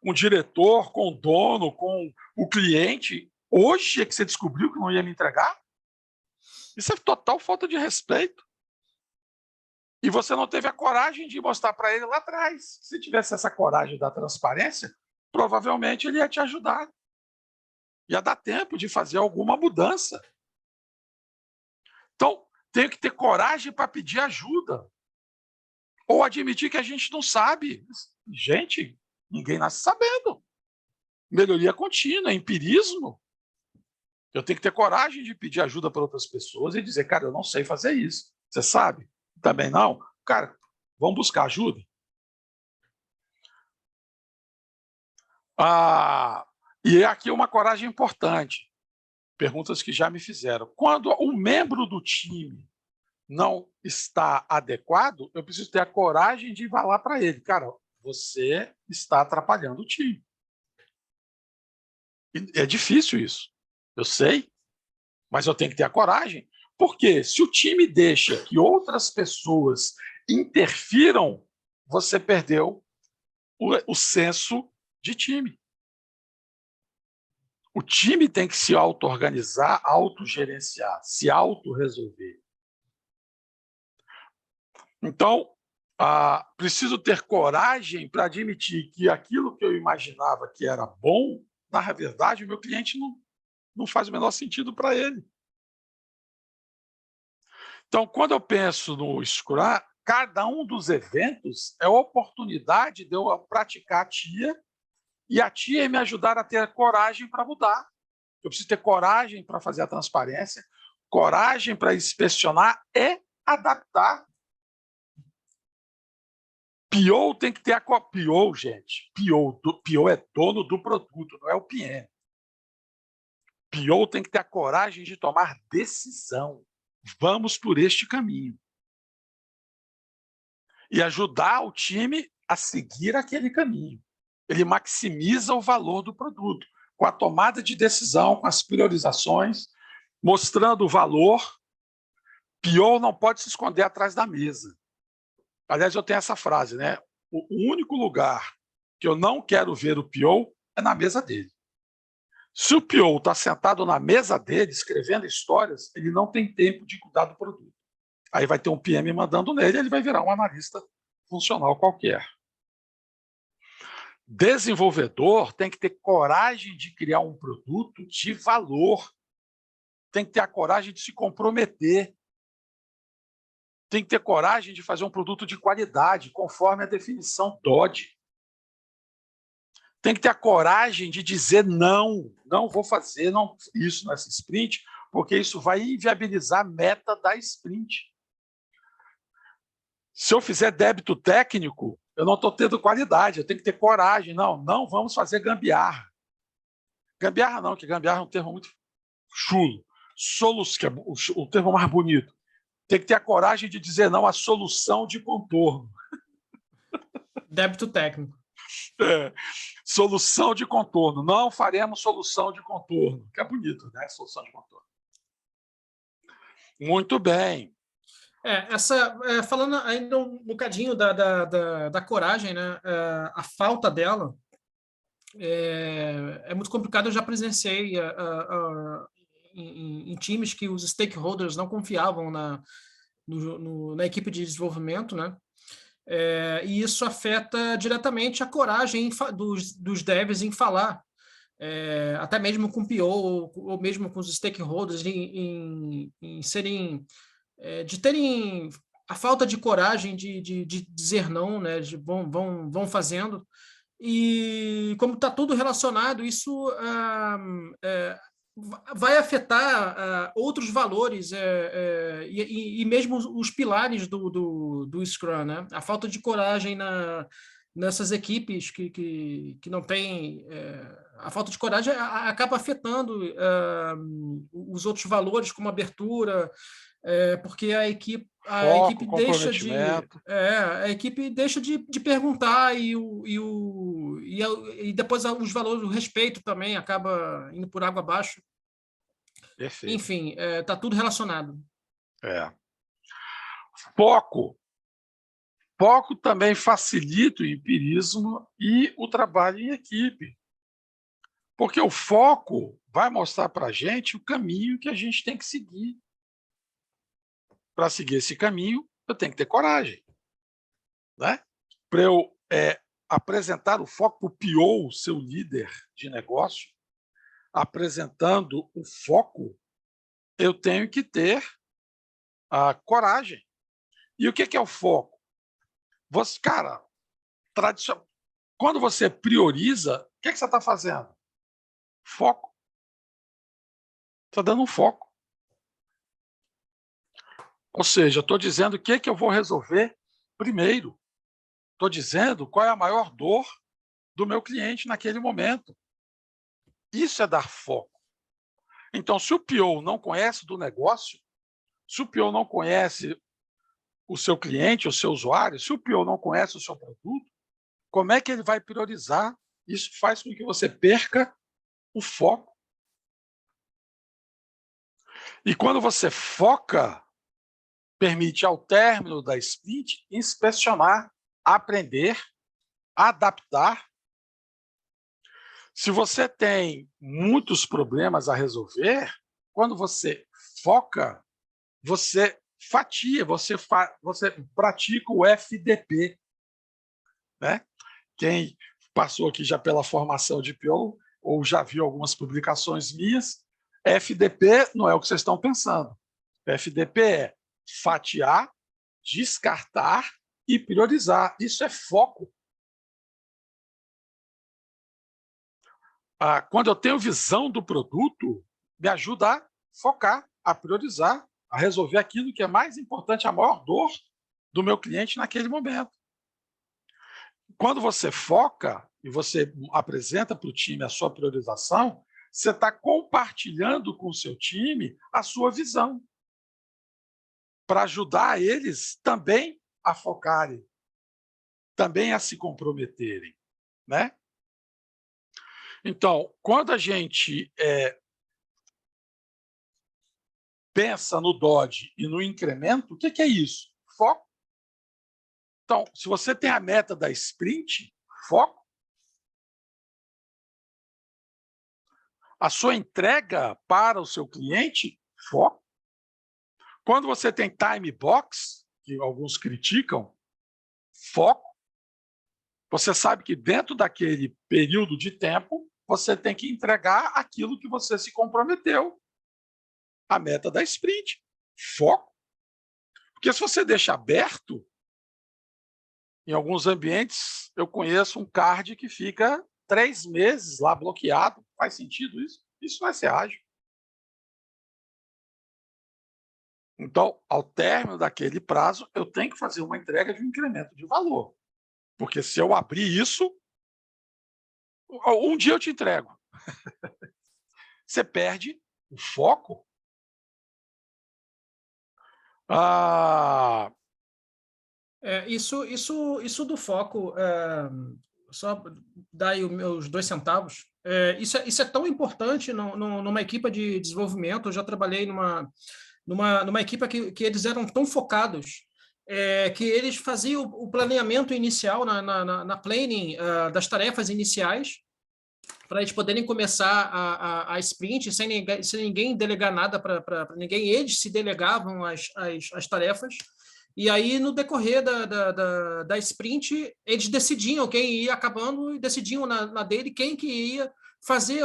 o diretor, com o dono, com o cliente. Hoje é que você descobriu que não ia me entregar? Isso é total falta de respeito. E você não teve a coragem de mostrar para ele lá atrás. Se tivesse essa coragem da transparência, provavelmente ele ia te ajudar. Ia dar tempo de fazer alguma mudança. Então, tenho que ter coragem para pedir ajuda. Ou admitir que a gente não sabe. Gente, ninguém nasce sabendo. Melhoria contínua, empirismo. Eu tenho que ter coragem de pedir ajuda para outras pessoas e dizer, cara, eu não sei fazer isso. Você sabe? Também não? Cara, vamos buscar ajuda. E aqui uma coragem importante. Perguntas que já me fizeram. Quando um membro do time não está adequado, eu preciso ter a coragem de falar para ele, cara, você está atrapalhando o time. E é difícil isso, eu sei, mas eu tenho que ter a coragem, porque se o time deixa que outras pessoas interfiram, você perdeu o senso de time. O time tem que se auto-organizar, autogerenciar, se auto-resolver. Então, preciso ter coragem para admitir que aquilo que eu imaginava que era bom, na verdade, o meu cliente não faz o menor sentido para ele. Então, quando eu penso no Scrum, cada um dos eventos é oportunidade de eu praticar a TIA e a TIA me ajudar a ter coragem para mudar. Eu preciso ter coragem para fazer a transparência, coragem para inspecionar e adaptar. PO tem que ter a PO, gente. PO é dono do produto, não é o PM. PO tem que ter a coragem de tomar decisão. Vamos por este caminho. E ajudar o time a seguir aquele caminho. Ele maximiza o valor do produto, com a tomada de decisão, com as priorizações, mostrando o valor. PO não pode se esconder atrás da mesa. Aliás, eu tenho essa frase, né? O único lugar que eu não quero ver o PO é na mesa dele. Se o PO está sentado na mesa dele, escrevendo histórias, ele não tem tempo de cuidar do produto. Aí vai ter um PM mandando nele, ele vai virar um analista funcional qualquer. Desenvolvedor tem que ter coragem de criar um produto de valor. Tem que ter a coragem de se comprometer. Tem que ter coragem de fazer um produto de qualidade, conforme a definição DOD. Tem que ter a coragem de dizer não, não vou fazer isso nessa sprint, porque isso vai inviabilizar a meta da sprint. Se eu fizer débito técnico, eu não estou tendo qualidade, eu tenho que ter coragem. Não vamos fazer gambiarra. Gambiarra não, que gambiarra é um termo muito chulo. Que é o termo mais bonito. Tem que ter a coragem de dizer não à solução de contorno. Débito técnico. Solução de contorno. Não faremos solução de contorno. Que é bonito, né? Solução de contorno. Muito bem. Falando ainda um bocadinho da coragem, né? A falta dela é muito complicado. Eu já presenciei em times que os stakeholders não confiavam na equipe de desenvolvimento, né? E isso afeta diretamente a coragem dos devs em falar, até mesmo com o PO ou mesmo com os stakeholders em serem, de terem a falta de coragem de dizer não, né? Vão fazendo. E como está tudo relacionado, isso vai afetar outros valores e mesmo os pilares do Scrum, né? A falta de coragem nessas equipes que não tem... a falta de coragem acaba afetando os outros valores, como abertura, porque a equipe deixa de perguntar e depois os valores, o respeito também acaba indo por água abaixo. Perfeito. Enfim, está tudo relacionado. Foco também facilita o empirismo e o trabalho em equipe. Porque o foco vai mostrar para a gente o caminho que a gente tem que seguir. Para seguir esse caminho, eu tenho que ter coragem. Né? Para eu apresentar o foco para o PO, seu líder de negócio, apresentando o foco, eu tenho que ter a coragem. E o que é o foco? Quando você prioriza, o que você está fazendo? Foco. Está dando um foco. Ou seja, estou dizendo o que eu vou resolver primeiro. Estou dizendo qual é a maior dor do meu cliente naquele momento. Isso é dar foco. Então, se o PO não conhece do negócio, se o PO não conhece o seu cliente, o seu usuário, se o PO não conhece o seu produto, como é que ele vai priorizar? Isso faz com que você perca o foco. E quando você foca, permite ao término da sprint inspecionar, aprender, adaptar. Se você tem muitos problemas a resolver, quando você foca, você fatia, você pratica o FDP. Né? Quem passou aqui já pela formação de PO, ou já viu algumas publicações minhas, FDP não é o que vocês estão pensando. FDP é fatiar, descartar e priorizar. Isso é foco. Quando eu tenho visão do produto, me ajuda a focar, a priorizar, a resolver aquilo que é mais importante, a maior dor do meu cliente naquele momento. Quando você foca e você apresenta para o time a sua priorização, você está compartilhando com o seu time a sua visão, para ajudar eles também a focarem, também a se comprometerem, né? Então, quando a gente pensa no Dodge e no incremento, o que é isso? Foco. Então, se você tem a meta da sprint, foco. A sua entrega para o seu cliente, foco. Quando você tem time box, que alguns criticam, foco. Você sabe que dentro daquele período de tempo, você tem que entregar aquilo que você se comprometeu. A meta da sprint, foco. Porque se você deixa aberto, em alguns ambientes, eu conheço um card que fica 3 meses lá bloqueado. Faz sentido isso? Isso vai ser ágil. Então, ao término daquele prazo, eu tenho que fazer uma entrega de um incremento de valor. Porque se eu abrir isso, um dia eu te entrego. Você perde o foco. Isso do foco, só dar aí os meus 2 centavos. Isso é tão importante numa equipe de desenvolvimento. Eu já trabalhei numa equipe que eles eram tão focados que eles faziam o planeamento inicial na planning das tarefas iniciais, para eles poderem começar a sprint sem ninguém delegar nada para ninguém. Eles se delegavam as tarefas. E aí, no decorrer da sprint, eles decidiam quem ia acabando e decidiam na dele quem que ia fazer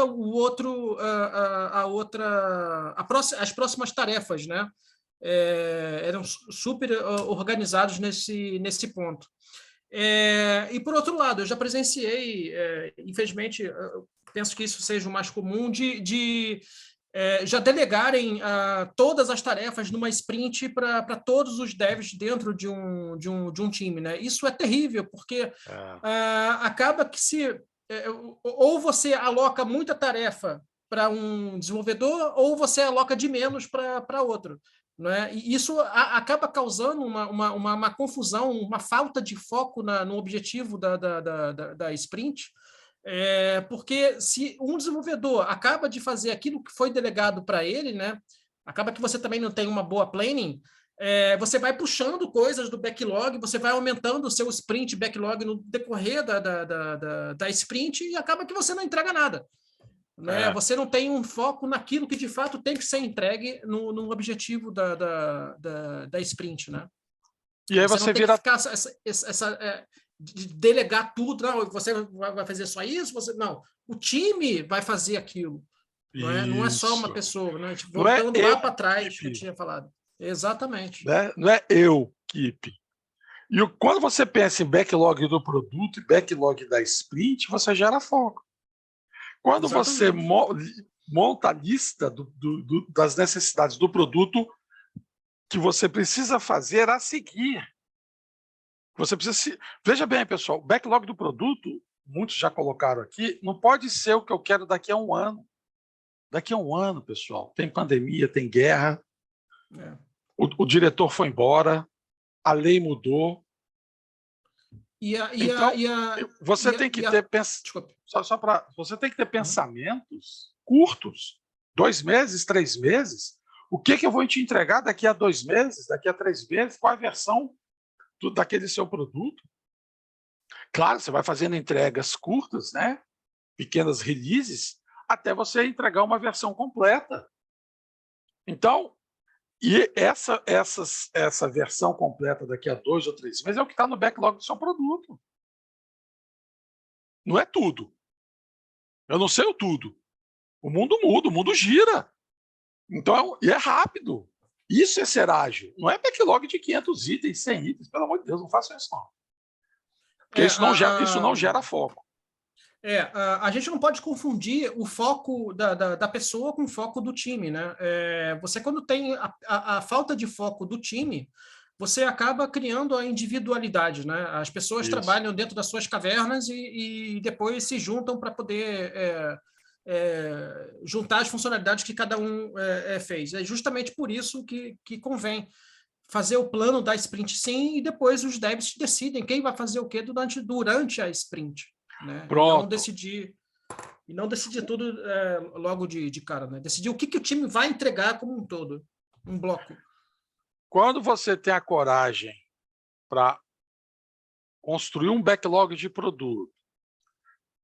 as próximas tarefas, né? Eram super organizados nesse ponto. E, por outro lado, eu já presenciei, infelizmente, penso que isso seja o mais comum, de já delegarem todas as tarefas numa sprint para todos os devs dentro de um time, né? Isso é terrível, porque acaba que ou você aloca muita tarefa para um desenvolvedor, ou você aloca de menos para outro. Né? E isso acaba causando uma confusão, uma falta de foco no objetivo da sprint, porque se um desenvolvedor acaba de fazer aquilo que foi delegado para ele, né, acaba que você também não tem uma boa planning, você vai puxando coisas do backlog, você vai aumentando o seu sprint backlog no decorrer da sprint e acaba que você não entrega nada. Né? Você não tem um foco naquilo que de fato tem que ser entregue no objetivo da sprint, né? E aí você vira... Tem que ficar de delegar tudo, não, você vai fazer só isso, não, o time vai fazer aquilo, não é só uma pessoa, né? Tipo, voltando lá para trás que eu tinha falado. Exatamente. Né? Não é eu, equipe. E quando você pensa em backlog do produto e backlog da sprint, você gera foco. Quando Exatamente. Você monta a lista das necessidades do produto que você precisa fazer a seguir. Você precisa Veja bem, pessoal, o backlog do produto, muitos já colocaram aqui, não pode ser o que eu quero daqui a um ano. Daqui a um ano, pessoal, tem pandemia, tem guerra, o diretor foi embora, a lei mudou. Você tem que ter pensamentos curtos, 2 meses, 3 meses. O que eu vou te entregar daqui a 2 meses, daqui a 3 meses? Qual a versão daquele seu produto? Claro, você vai fazendo entregas curtas, né? Pequenas releases, até você entregar uma versão completa. Então, e essa versão completa daqui a 2 ou 3 meses é o que está no backlog do seu produto. Não é tudo. Eu não sei o tudo. O mundo muda, o mundo gira. Então, e é rápido. Isso é ser ágil. Não é backlog de 500 itens, 100 itens. Pelo amor de Deus, não façam isso não. Porque isso não gera foco. A gente não pode confundir o foco da pessoa com o foco do time, né? Você, quando tem a falta de foco do time, você acaba criando a individualidade, né? As pessoas trabalham dentro das suas cavernas e depois se juntam para poder juntar as funcionalidades que cada um fez. É justamente por isso que convém fazer o plano da sprint sim, e depois os devs decidem quem vai fazer o quê durante a sprint. Né? Pronto. E não decidir tudo logo de cara. Né? Decidir o que o time vai entregar como um todo, um bloco. Quando você tem a coragem para construir um backlog de produto,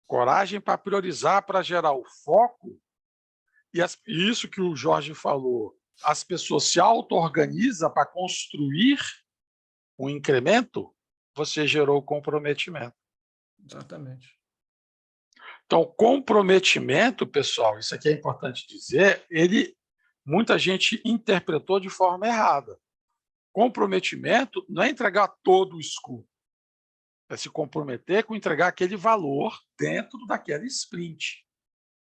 coragem para priorizar, para gerar o foco, e isso que o Jorge falou, as pessoas se auto-organizam para construir um incremento, você gerou comprometimento. Exatamente. Então, comprometimento, pessoal, isso aqui é importante dizer, muita gente interpretou de forma errada. Comprometimento não é entregar todo o escopo, é se comprometer com entregar aquele valor dentro daquela sprint,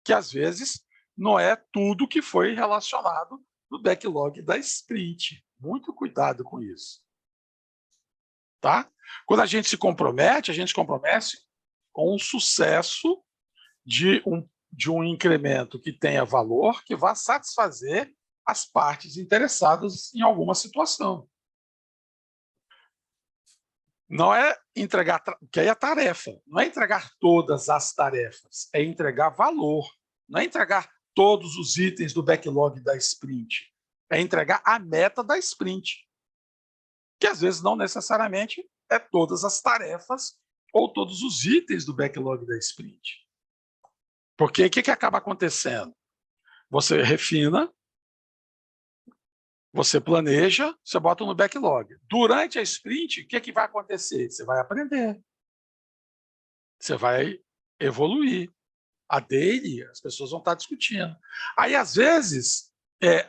que às vezes não é tudo que foi relacionado no backlog da sprint. Muito cuidado com isso. Tá? Quando a gente se compromete com o sucesso de um incremento que tenha valor, que vá satisfazer as partes interessadas em alguma situação. Não é entregar, que aí é tarefa, não é entregar todas as tarefas, é entregar valor, não é entregar todos os itens do backlog da sprint, é entregar a meta da sprint, que às vezes não necessariamente é todas as tarefas ou todos os itens do backlog da sprint. Porque o que acaba acontecendo? Você refina, você planeja, você bota no backlog. Durante a sprint, o que vai acontecer? Você vai aprender. Você vai evoluir. A daily, as pessoas vão estar discutindo. Aí, às vezes,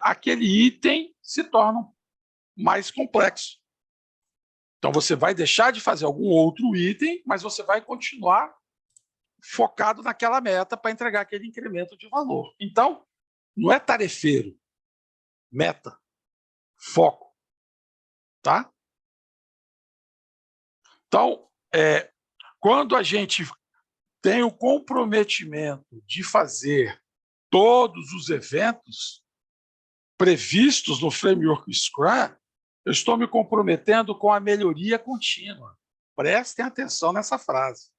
aquele item se torna mais complexo. Então, você vai deixar de fazer algum outro item, mas você vai continuar focado naquela meta para entregar aquele incremento de valor. Então, não é tarefeiro. Meta. Foco. Tá? Então, quando a gente tem o comprometimento de fazer todos os eventos previstos no framework Scrum, eu estou me comprometendo com a melhoria contínua. Prestem atenção nessa frase.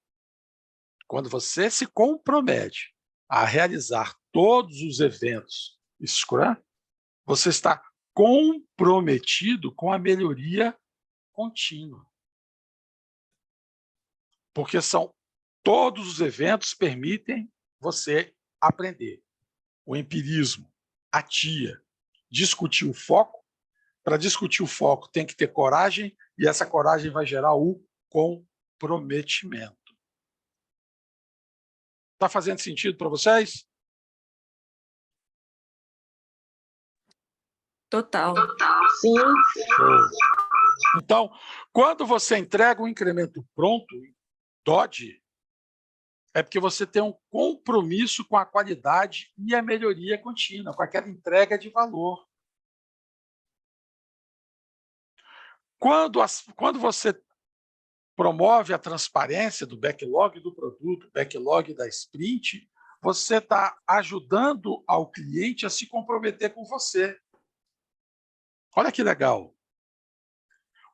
Quando você se compromete a realizar todos os eventos Scrum, você está comprometido com a melhoria contínua. Porque todos os eventos permitem você aprender. O empirismo, a TIA, discutir o foco. Para discutir o foco tem que ter coragem, e essa coragem vai gerar o comprometimento. Está fazendo sentido para vocês? Total. Sim. Show. Então, quando você entrega um incremento pronto, DOD, é porque você tem um compromisso com a qualidade e a melhoria contínua, com aquela entrega de valor. Quando você promove a transparência do backlog do produto, backlog da sprint, você está ajudando ao cliente a se comprometer com você. Olha que legal.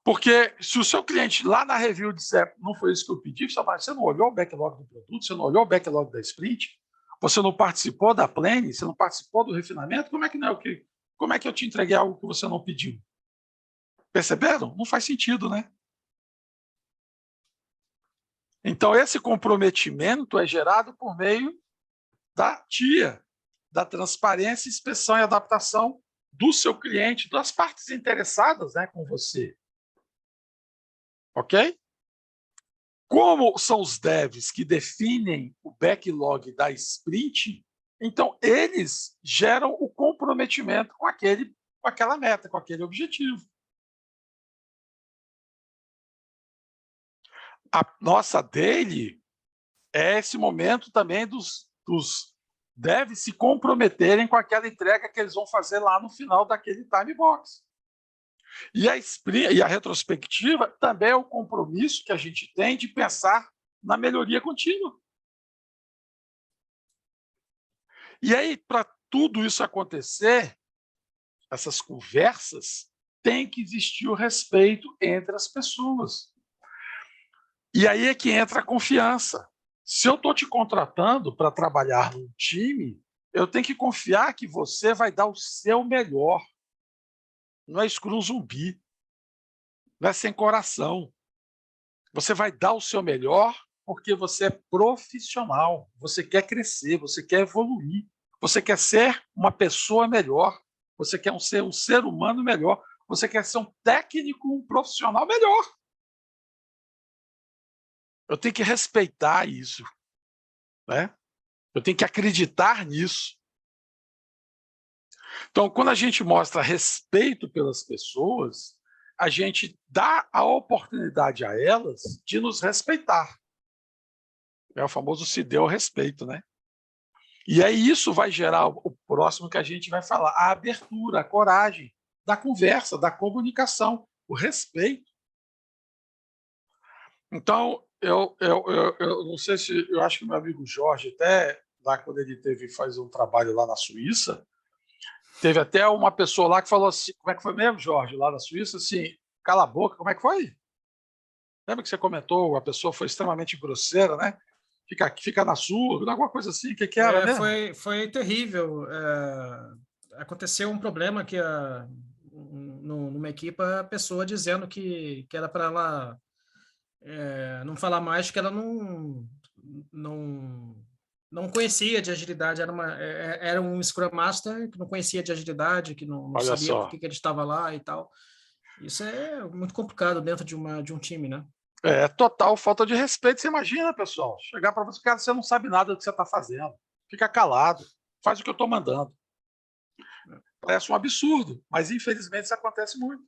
Porque se o seu cliente lá na review disser não foi isso que eu pedi, você não olhou o backlog do produto, você não olhou o backlog da sprint, você não participou da planning, você não participou do refinamento, como é que eu te entreguei algo que você não pediu? Perceberam? Não faz sentido, né? Então, esse comprometimento é gerado por meio da TIA, da transparência, inspeção e adaptação do seu cliente, das partes interessadas, né, com você. Ok? Como são os devs que definem o backlog da sprint, então eles geram o comprometimento com aquela meta, com aquele objetivo. A nossa daily é esse momento também dos devs se comprometerem com aquela entrega que eles vão fazer lá no final daquele time box. E a retrospectiva também é o compromisso que a gente tem de pensar na melhoria contínua. E aí, para tudo isso acontecer, essas conversas, tem que existir o respeito entre as pessoas. E aí é que entra a confiança. Se eu estou te contratando para trabalhar num time, eu tenho que confiar que você vai dar o seu melhor. Não é escuro zumbi, não é sem coração. Você vai dar o seu melhor porque você é profissional, você quer crescer, você quer evoluir, você quer ser uma pessoa melhor, você quer ser um ser humano melhor, você quer ser um técnico, um profissional melhor. Eu tenho que respeitar isso, né? Eu tenho que acreditar nisso. Então, quando a gente mostra respeito pelas pessoas, a gente dá a oportunidade a elas de nos respeitar. É o famoso se deu ao respeito, né? E aí isso vai gerar o próximo que a gente vai falar, a abertura, a coragem da conversa, da comunicação, o respeito. Então, eu não sei se, eu acho que o meu amigo Jorge, até lá quando ele teve fazer um trabalho lá na Suíça, teve até uma pessoa lá que falou assim, como é que foi mesmo, Jorge, lá na Suíça, assim, cala a boca, como é que foi? Lembra que você comentou, a pessoa foi extremamente grosseira, né? Fica na sua, alguma coisa assim, o que era mesmo? Foi terrível. Aconteceu um problema que numa equipa, a pessoa dizendo que era para ela não falar mais, que ela não conhecia de agilidade, era um Scrum Master que não conhecia de agilidade, que não Olha sabia por só. que ele estava lá e tal. Isso é muito complicado dentro de um time, né? É total falta de respeito. Você imagina, pessoal, chegar para você, cara, você não sabe nada do que você está fazendo. Fica calado, faz o que eu estou mandando. Parece um absurdo, mas infelizmente isso acontece muito.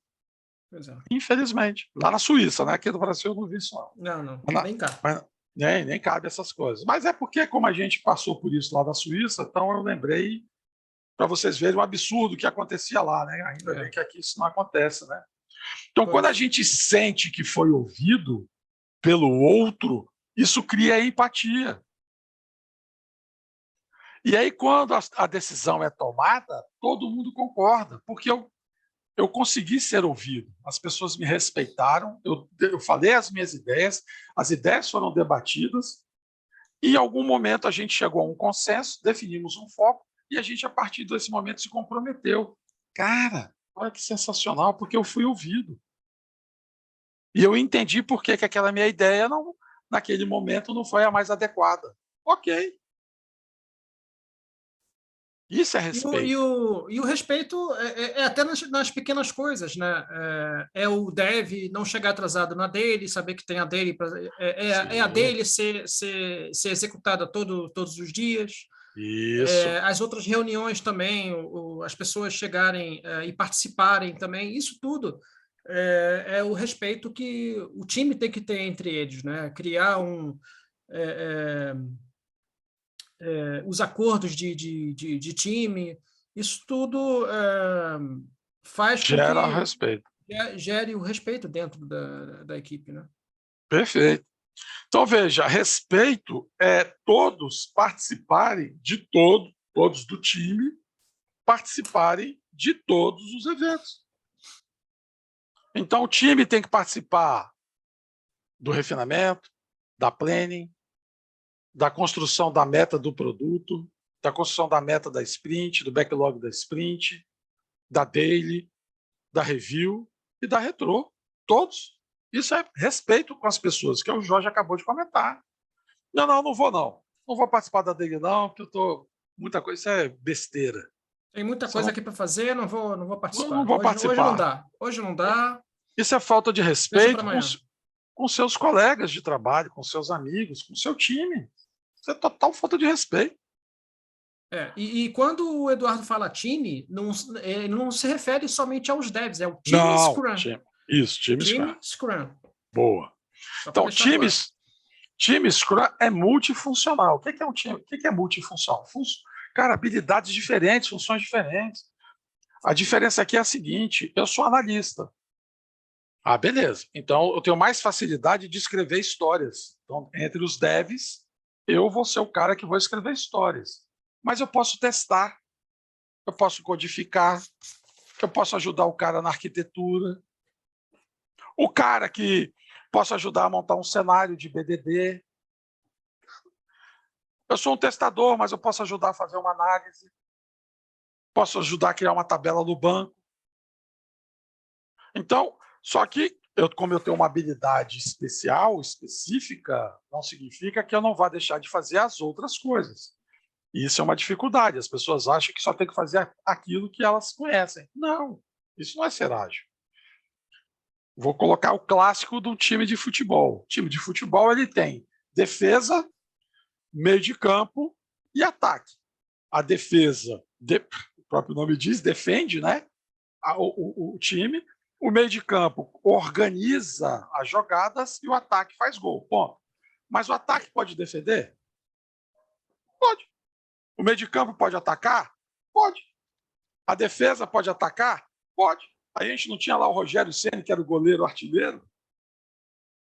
Pois é. Infelizmente. Lá na Suíça, né? Aqui no Brasil eu não vi isso, não. Não, Mas nem cá. Mas, nem cabe essas coisas. Mas é porque, como a gente passou por isso lá na Suíça, então eu lembrei para vocês verem o absurdo que acontecia lá, né? Ainda bem que aqui isso não acontece, né? Então, quando a gente sente que foi ouvido pelo outro, isso cria empatia. E aí, quando a decisão é tomada, todo mundo concorda, porque eu consegui ser ouvido, as pessoas me respeitaram, eu falei as minhas ideias, as ideias foram debatidas, e em algum momento a gente chegou a um consenso, definimos um foco, e a gente, a partir desse momento, se comprometeu. Cara, olha que sensacional, porque eu fui ouvido. E eu entendi por que aquela minha ideia, naquele momento, não foi a mais adequada. Ok. Isso é respeito. E o respeito é até nas pequenas coisas, né? É o dev não chegar atrasado na dele, saber que tem a dele, é a dele ser executada todos os dias. Isso. As outras reuniões também, as pessoas chegarem e participarem também, isso tudo é o respeito que o time tem que ter entre eles, né? Criar os acordos de time, isso tudo faz com Gera que respeito. gere o respeito dentro da equipe, né? Perfeito. Então, veja, respeito é todos participarem de todos do time participarem de todos os eventos. Então, o time tem que participar do refinamento, da planning, da construção da meta do produto, da construção da meta da sprint, do backlog da sprint, da daily, da review e da retro. Todos. Isso é respeito com as pessoas, que o Jorge acabou de comentar. Não vou não. Não vou participar da daily não, porque eu tô muita coisa, isso é besteira. Tem muita coisa aqui para fazer, não vou participar. Não vou participar. Hoje não dá. Isso é falta de respeito com seus colegas de trabalho, com seus amigos, com seu time. Isso é total falta de respeito. E quando o Eduardo fala time, ele não se refere somente aos devs, é o time Scrum. Time Scrum. Boa. Então, time Scrum é multifuncional. O que é um time? O que é multifuncional? Cara, habilidades diferentes, funções diferentes. A diferença aqui é a seguinte: eu sou analista. Ah, beleza. Então, eu tenho mais facilidade de escrever histórias. Então, entre os devs, eu vou ser o cara que vou escrever histórias. mas eu posso testar, eu posso codificar, eu posso ajudar o cara na arquitetura, o cara que posso ajudar a montar um cenário de BDD. Eu sou um testador, mas eu posso ajudar a fazer uma análise, posso ajudar a criar uma tabela no banco. Então, só que, como eu tenho uma habilidade especial, específica, não significa que eu não vá deixar de fazer as outras coisas. Isso é uma dificuldade. As pessoas acham que só tem que fazer aquilo que elas conhecem. Não, isso não é ser ágil. Vou colocar o clássico do time de futebol. O time de futebol ele tem defesa, meio de campo e ataque. A defesa, o próprio nome diz, defende, né? O time. O meio de campo organiza as jogadas e o ataque faz gol. Ponto. Mas o ataque pode defender? Pode. O meio de campo pode atacar? Pode. A defesa pode atacar? Pode. A gente não tinha lá o Rogério Ceni, que era o goleiro artilheiro?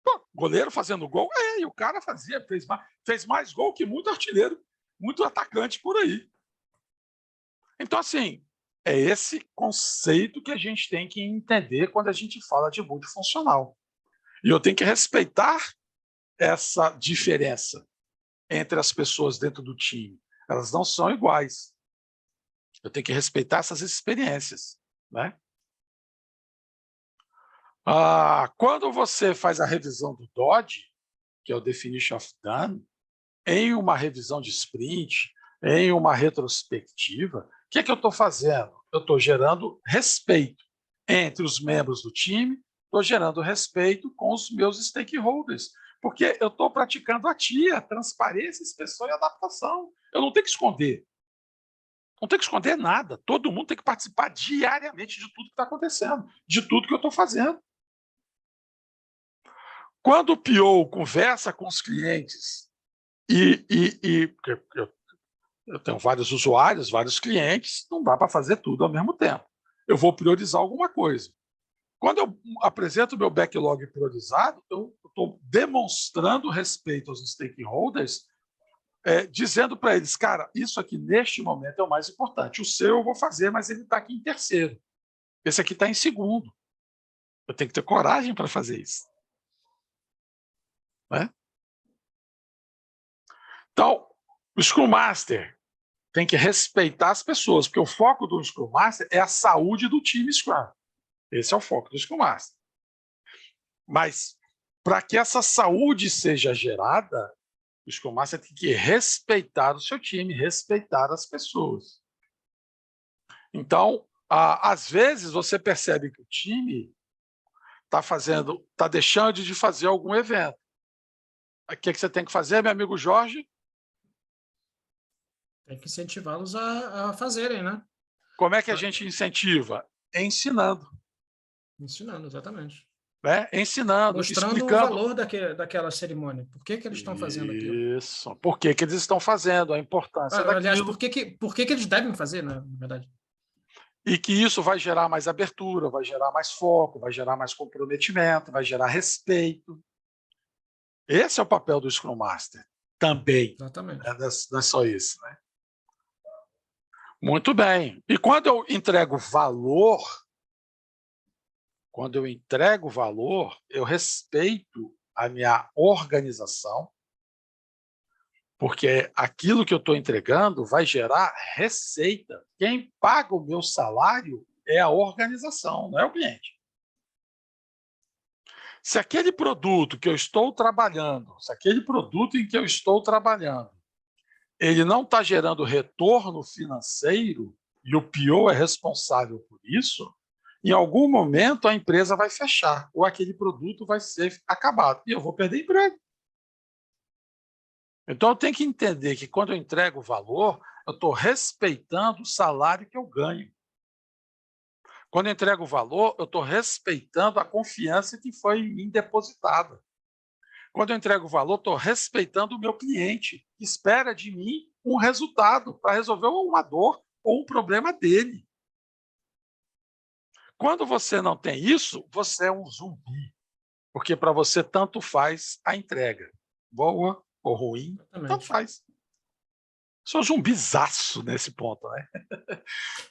Pô, goleiro fazendo gol? E o cara fez mais gol que muito artilheiro, muito atacante por aí. Então, assim, é esse conceito que a gente tem que entender quando a gente fala de multifuncional. E eu tenho que respeitar essa diferença entre as pessoas dentro do time. Elas não são iguais. Eu tenho que respeitar essas experiências, né? Quando você faz a revisão do DOD, que é o Definition of Done, em uma revisão de sprint, em uma retrospectiva, o que é que eu estou fazendo? Eu estou gerando respeito entre os membros do time, estou gerando respeito com os meus stakeholders, porque eu estou praticando a TIA, transparência, inspeção e adaptação. Eu não tenho que esconder. Não tenho que esconder nada. Todo mundo tem que participar diariamente de tudo que está acontecendo, de tudo que eu estou fazendo. Quando o PO conversa com os clientes eu tenho vários usuários, vários clientes, não dá para fazer tudo ao mesmo tempo. Eu vou priorizar alguma coisa. Quando eu apresento o meu backlog priorizado, eu estou demonstrando respeito aos stakeholders, dizendo para eles, cara, isso aqui neste momento é o mais importante. O seu eu vou fazer, mas ele está aqui em terceiro. Esse aqui está em segundo. Eu tenho que ter coragem para fazer isso. Né? Então, o Scrum Master tem que respeitar as pessoas, porque o foco do Scrum Master é a saúde do time Scrum. Esse é o foco do Scrum Master. Mas, para que essa saúde seja gerada, o Scrum Master tem que respeitar o seu time, respeitar as pessoas. Então, às vezes, você percebe que o time está deixando de fazer algum evento. O que você tem que fazer, meu amigo Jorge? Tem que incentivá-los a fazerem, né? Como é que a gente incentiva? Ensinando. Ensinando, exatamente. Né? Ensinando, mostrando explicando o valor daquela cerimônia. Por que eles estão fazendo aquilo? Isso. Por que eles estão fazendo, a importância daquilo. Aliás, por que eles devem fazer, né, na verdade? E que isso vai gerar mais abertura, vai gerar mais foco, vai gerar mais comprometimento, vai gerar respeito. Esse é o papel do Scrum Master também. Exatamente. Né? Não é só isso. Né? Muito bem. E quando eu entrego valor, eu respeito a minha organização, porque aquilo que eu estou entregando vai gerar receita. Quem paga o meu salário é a organização, não é o cliente. Se aquele produto que eu estou trabalhando, ele não está gerando retorno financeiro e o PO é responsável por isso, em algum momento a empresa vai fechar ou aquele produto vai ser acabado e eu vou perder emprego. Então eu tenho que entender que quando eu entrego valor, eu estou respeitando o salário que eu ganho. Quando eu entrego valor, eu estou respeitando a confiança que foi em mim depositada. Quando eu entrego valor, estou respeitando o meu cliente, que espera de mim um resultado para resolver uma dor ou um problema dele. Quando você não tem isso, você é um zumbi, porque para você tanto faz a entrega, boa ou ruim, tanto faz. sou zumbizaço nesse ponto, né?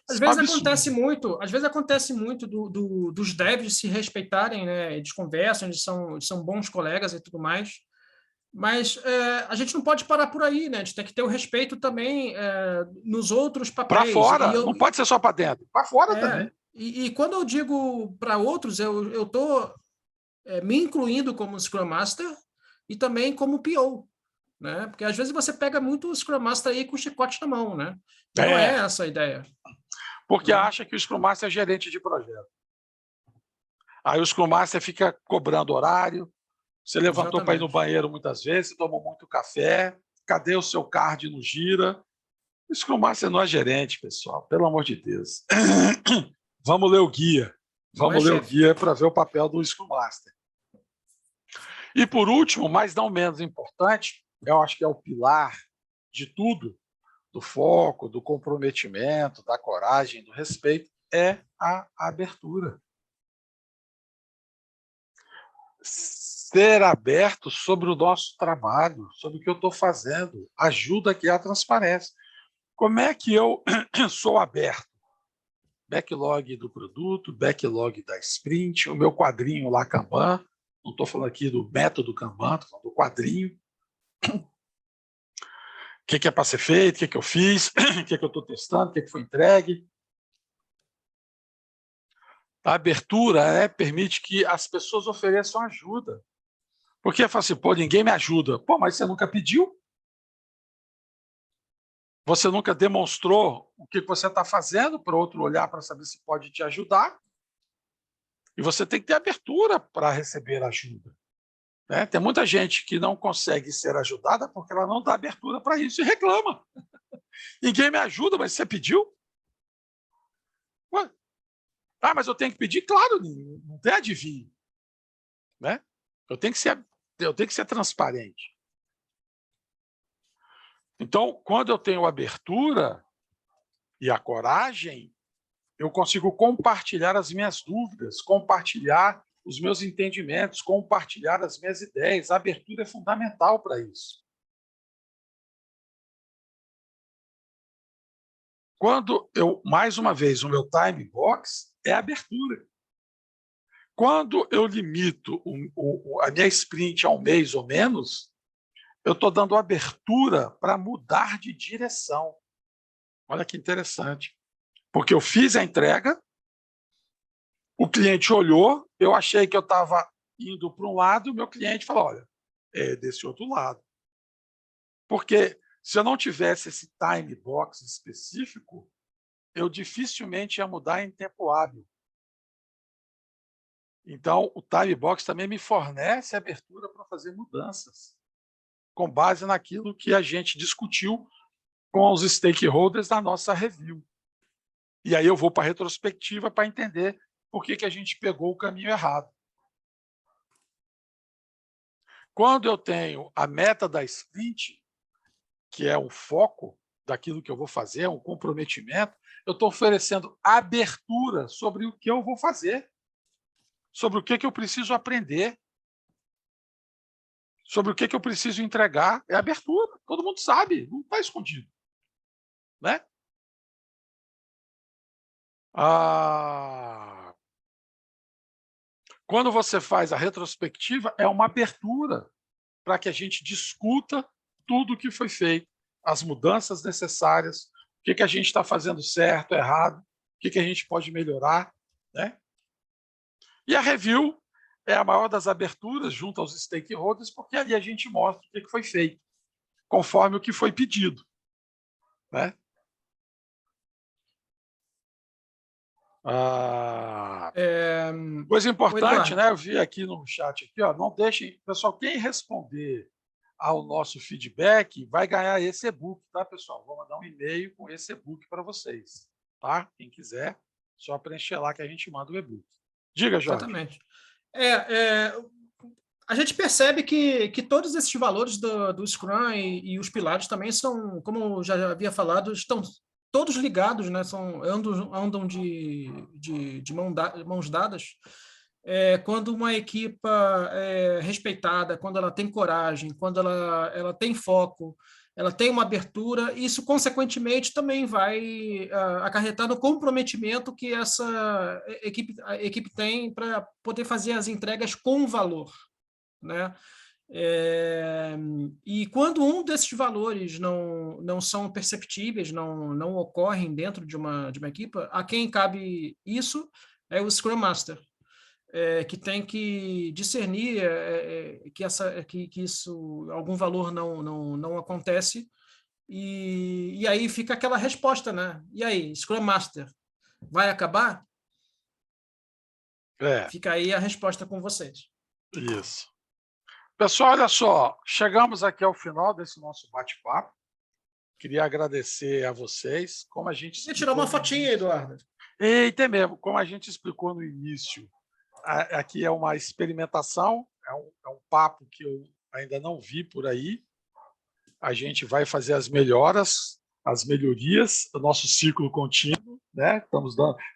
Às Isso é um vezes absurdo. acontece muito dos devs se respeitarem, né? Eles conversam, eles são bons colegas e tudo mais. Mas a gente não pode parar por aí, né? A gente tem que ter o respeito também nos outros Para papéis. fora, não pode ser só para dentro, para fora também. E quando eu digo para outros, eu estou me incluindo como Scrum Master e também como PO, né? Porque às vezes você pega muito o Scrum Master aí com o chicote na mão, né? E não é essa a ideia. Porque acha que o Scrum Master é gerente de projeto. Aí o Scrum Master fica cobrando horário, você levantou para ir no banheiro muitas vezes, tomou muito café, cadê o seu card no gira? O Scrum Master não é gerente, pessoal, pelo amor de Deus. Vamos ler o guia. Vamos ler o guia para ver o papel do Scrum Master. E por último, mas não menos importante, eu acho que é o pilar de tudo, do foco, do comprometimento, da coragem, do respeito, é a abertura. Ser aberto sobre o nosso trabalho, sobre o que eu estou fazendo, ajuda a criar transparência. Como é que eu sou aberto? Backlog do produto, backlog da sprint, o meu quadrinho lá Kanban, não estou falando aqui do método Kanban, estou falando do quadrinho. O que é para ser feito, o que eu fiz, o que eu estou testando, o que foi entregue. A abertura permite que as pessoas ofereçam ajuda. Porque fala assim, pô, ninguém me ajuda. Pô, mas você nunca pediu? Você nunca demonstrou o que você está fazendo para o outro olhar para saber se pode te ajudar? E você tem que ter abertura para receber ajuda. Né? Tem muita gente que não consegue ser ajudada porque ela não dá abertura para isso e reclama. Ninguém me ajuda, mas você pediu? Ué? Ah, mas eu tenho que pedir? Claro, não tem adivinho. Né? Eu tenho que ser transparente. Então, quando eu tenho abertura e a coragem, eu consigo compartilhar as minhas dúvidas, compartilhar os meus entendimentos, compartilhar as minhas ideias. A abertura é fundamental para isso. Quando eu, mais uma vez, o meu time box é a abertura. Quando eu limito a minha sprint a um mês ou menos, eu estou dando abertura para mudar de direção. Olha que interessante. Porque eu fiz a entrega, o cliente olhou, eu achei que eu estava indo para um lado, o meu cliente falou, olha, é desse outro lado. Porque se eu não tivesse esse time box específico, eu dificilmente ia mudar em tempo hábil. Então, o time box também me fornece abertura para fazer mudanças, com base naquilo que a gente discutiu com os stakeholders da nossa review. E aí eu vou para a retrospectiva para entender por que a gente pegou o caminho errado. Quando eu tenho a meta da sprint, que é o foco daquilo que eu vou fazer, um comprometimento, eu estou oferecendo abertura sobre o que eu vou fazer, sobre o que eu preciso aprender, sobre o que eu preciso entregar. É abertura, todo mundo sabe, não está escondido. Né? Quando você faz a retrospectiva, é uma abertura para que a gente discuta tudo o que foi feito, as mudanças necessárias, o que a gente está fazendo certo, errado, o que a gente pode melhorar. Né? E a review é a maior das aberturas junto aos stakeholders, porque ali a gente mostra o que foi feito, conforme o que foi pedido. Né? Coisa importante, né? Eu vi aqui no chat, aqui, ó, não deixem, pessoal, quem responder ao nosso feedback vai ganhar esse e-book, tá, pessoal? Vou mandar um e-mail com esse e-book para vocês, tá? Quem quiser, só preencher lá que a gente manda o e-book. Diga, Jorge. Exatamente. A gente percebe que todos esses valores do Scrum e os pilares também são, como eu já havia falado, estão todos ligados, né? Andam de mãos dadas. Quando uma equipa é respeitada, quando ela tem coragem, quando ela tem foco, ela tem uma abertura, e isso, consequentemente, também vai acarretar no comprometimento que essa equipe tem para poder fazer as entregas com valor, né? E quando um desses valores não são perceptíveis, não ocorrem dentro de uma equipe, a quem cabe isso é o Scrum Master, que tem que discernir que isso, algum valor não acontece, e aí fica aquela resposta, né? E aí, Scrum Master, vai acabar? Fica aí a resposta com vocês. Isso. Pessoal, olha só, chegamos aqui ao final desse nosso bate-papo. Queria agradecer a vocês, como a gente Queria tirar uma fotinha, Eduardo. Eita, mesmo, como a gente explicou no início, aqui é uma experimentação, é um papo que eu ainda não vi por aí. A gente vai fazer as melhorias do nosso ciclo contínuo, né?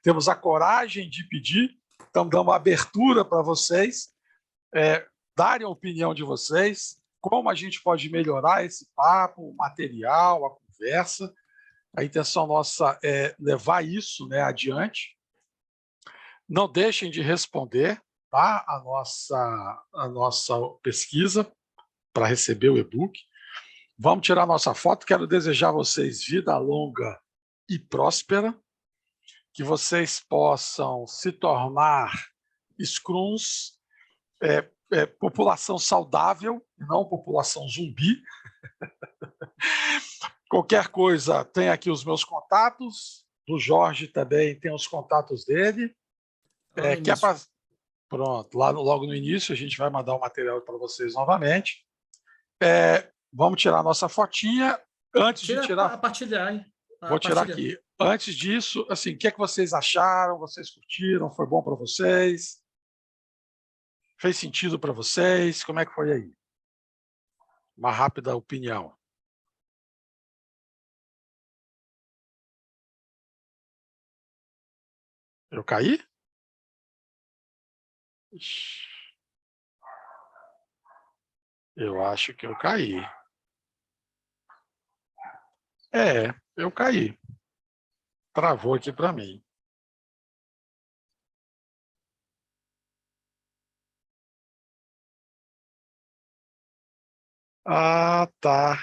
Temos a coragem de pedir, estamos dando uma abertura para vocês darem a opinião de vocês, como a gente pode melhorar esse papo, o material, a conversa. A intenção nossa é levar isso, né, adiante. Não deixem de responder, tá, a nossa pesquisa para receber o e-book. Vamos tirar nossa foto. Quero desejar a vocês vida longa e próspera, que vocês possam se tornar Scrums, população saudável, não população zumbi. Qualquer coisa, tem aqui os meus contatos. Do Jorge também tem os contatos dele. Pronto, logo no início a gente vai mandar o material para vocês novamente. Vamos tirar a nossa fotinha. Antes de tirar. A partilhar. Vou tirar aqui. Antes disso, assim, o que é que vocês acharam? Vocês curtiram? Foi bom para vocês? Fez sentido para vocês? Como é que foi aí? Uma rápida opinião. Eu caí? Eu acho que eu caí. Eu caí. Travou aqui para mim. Ah, tá.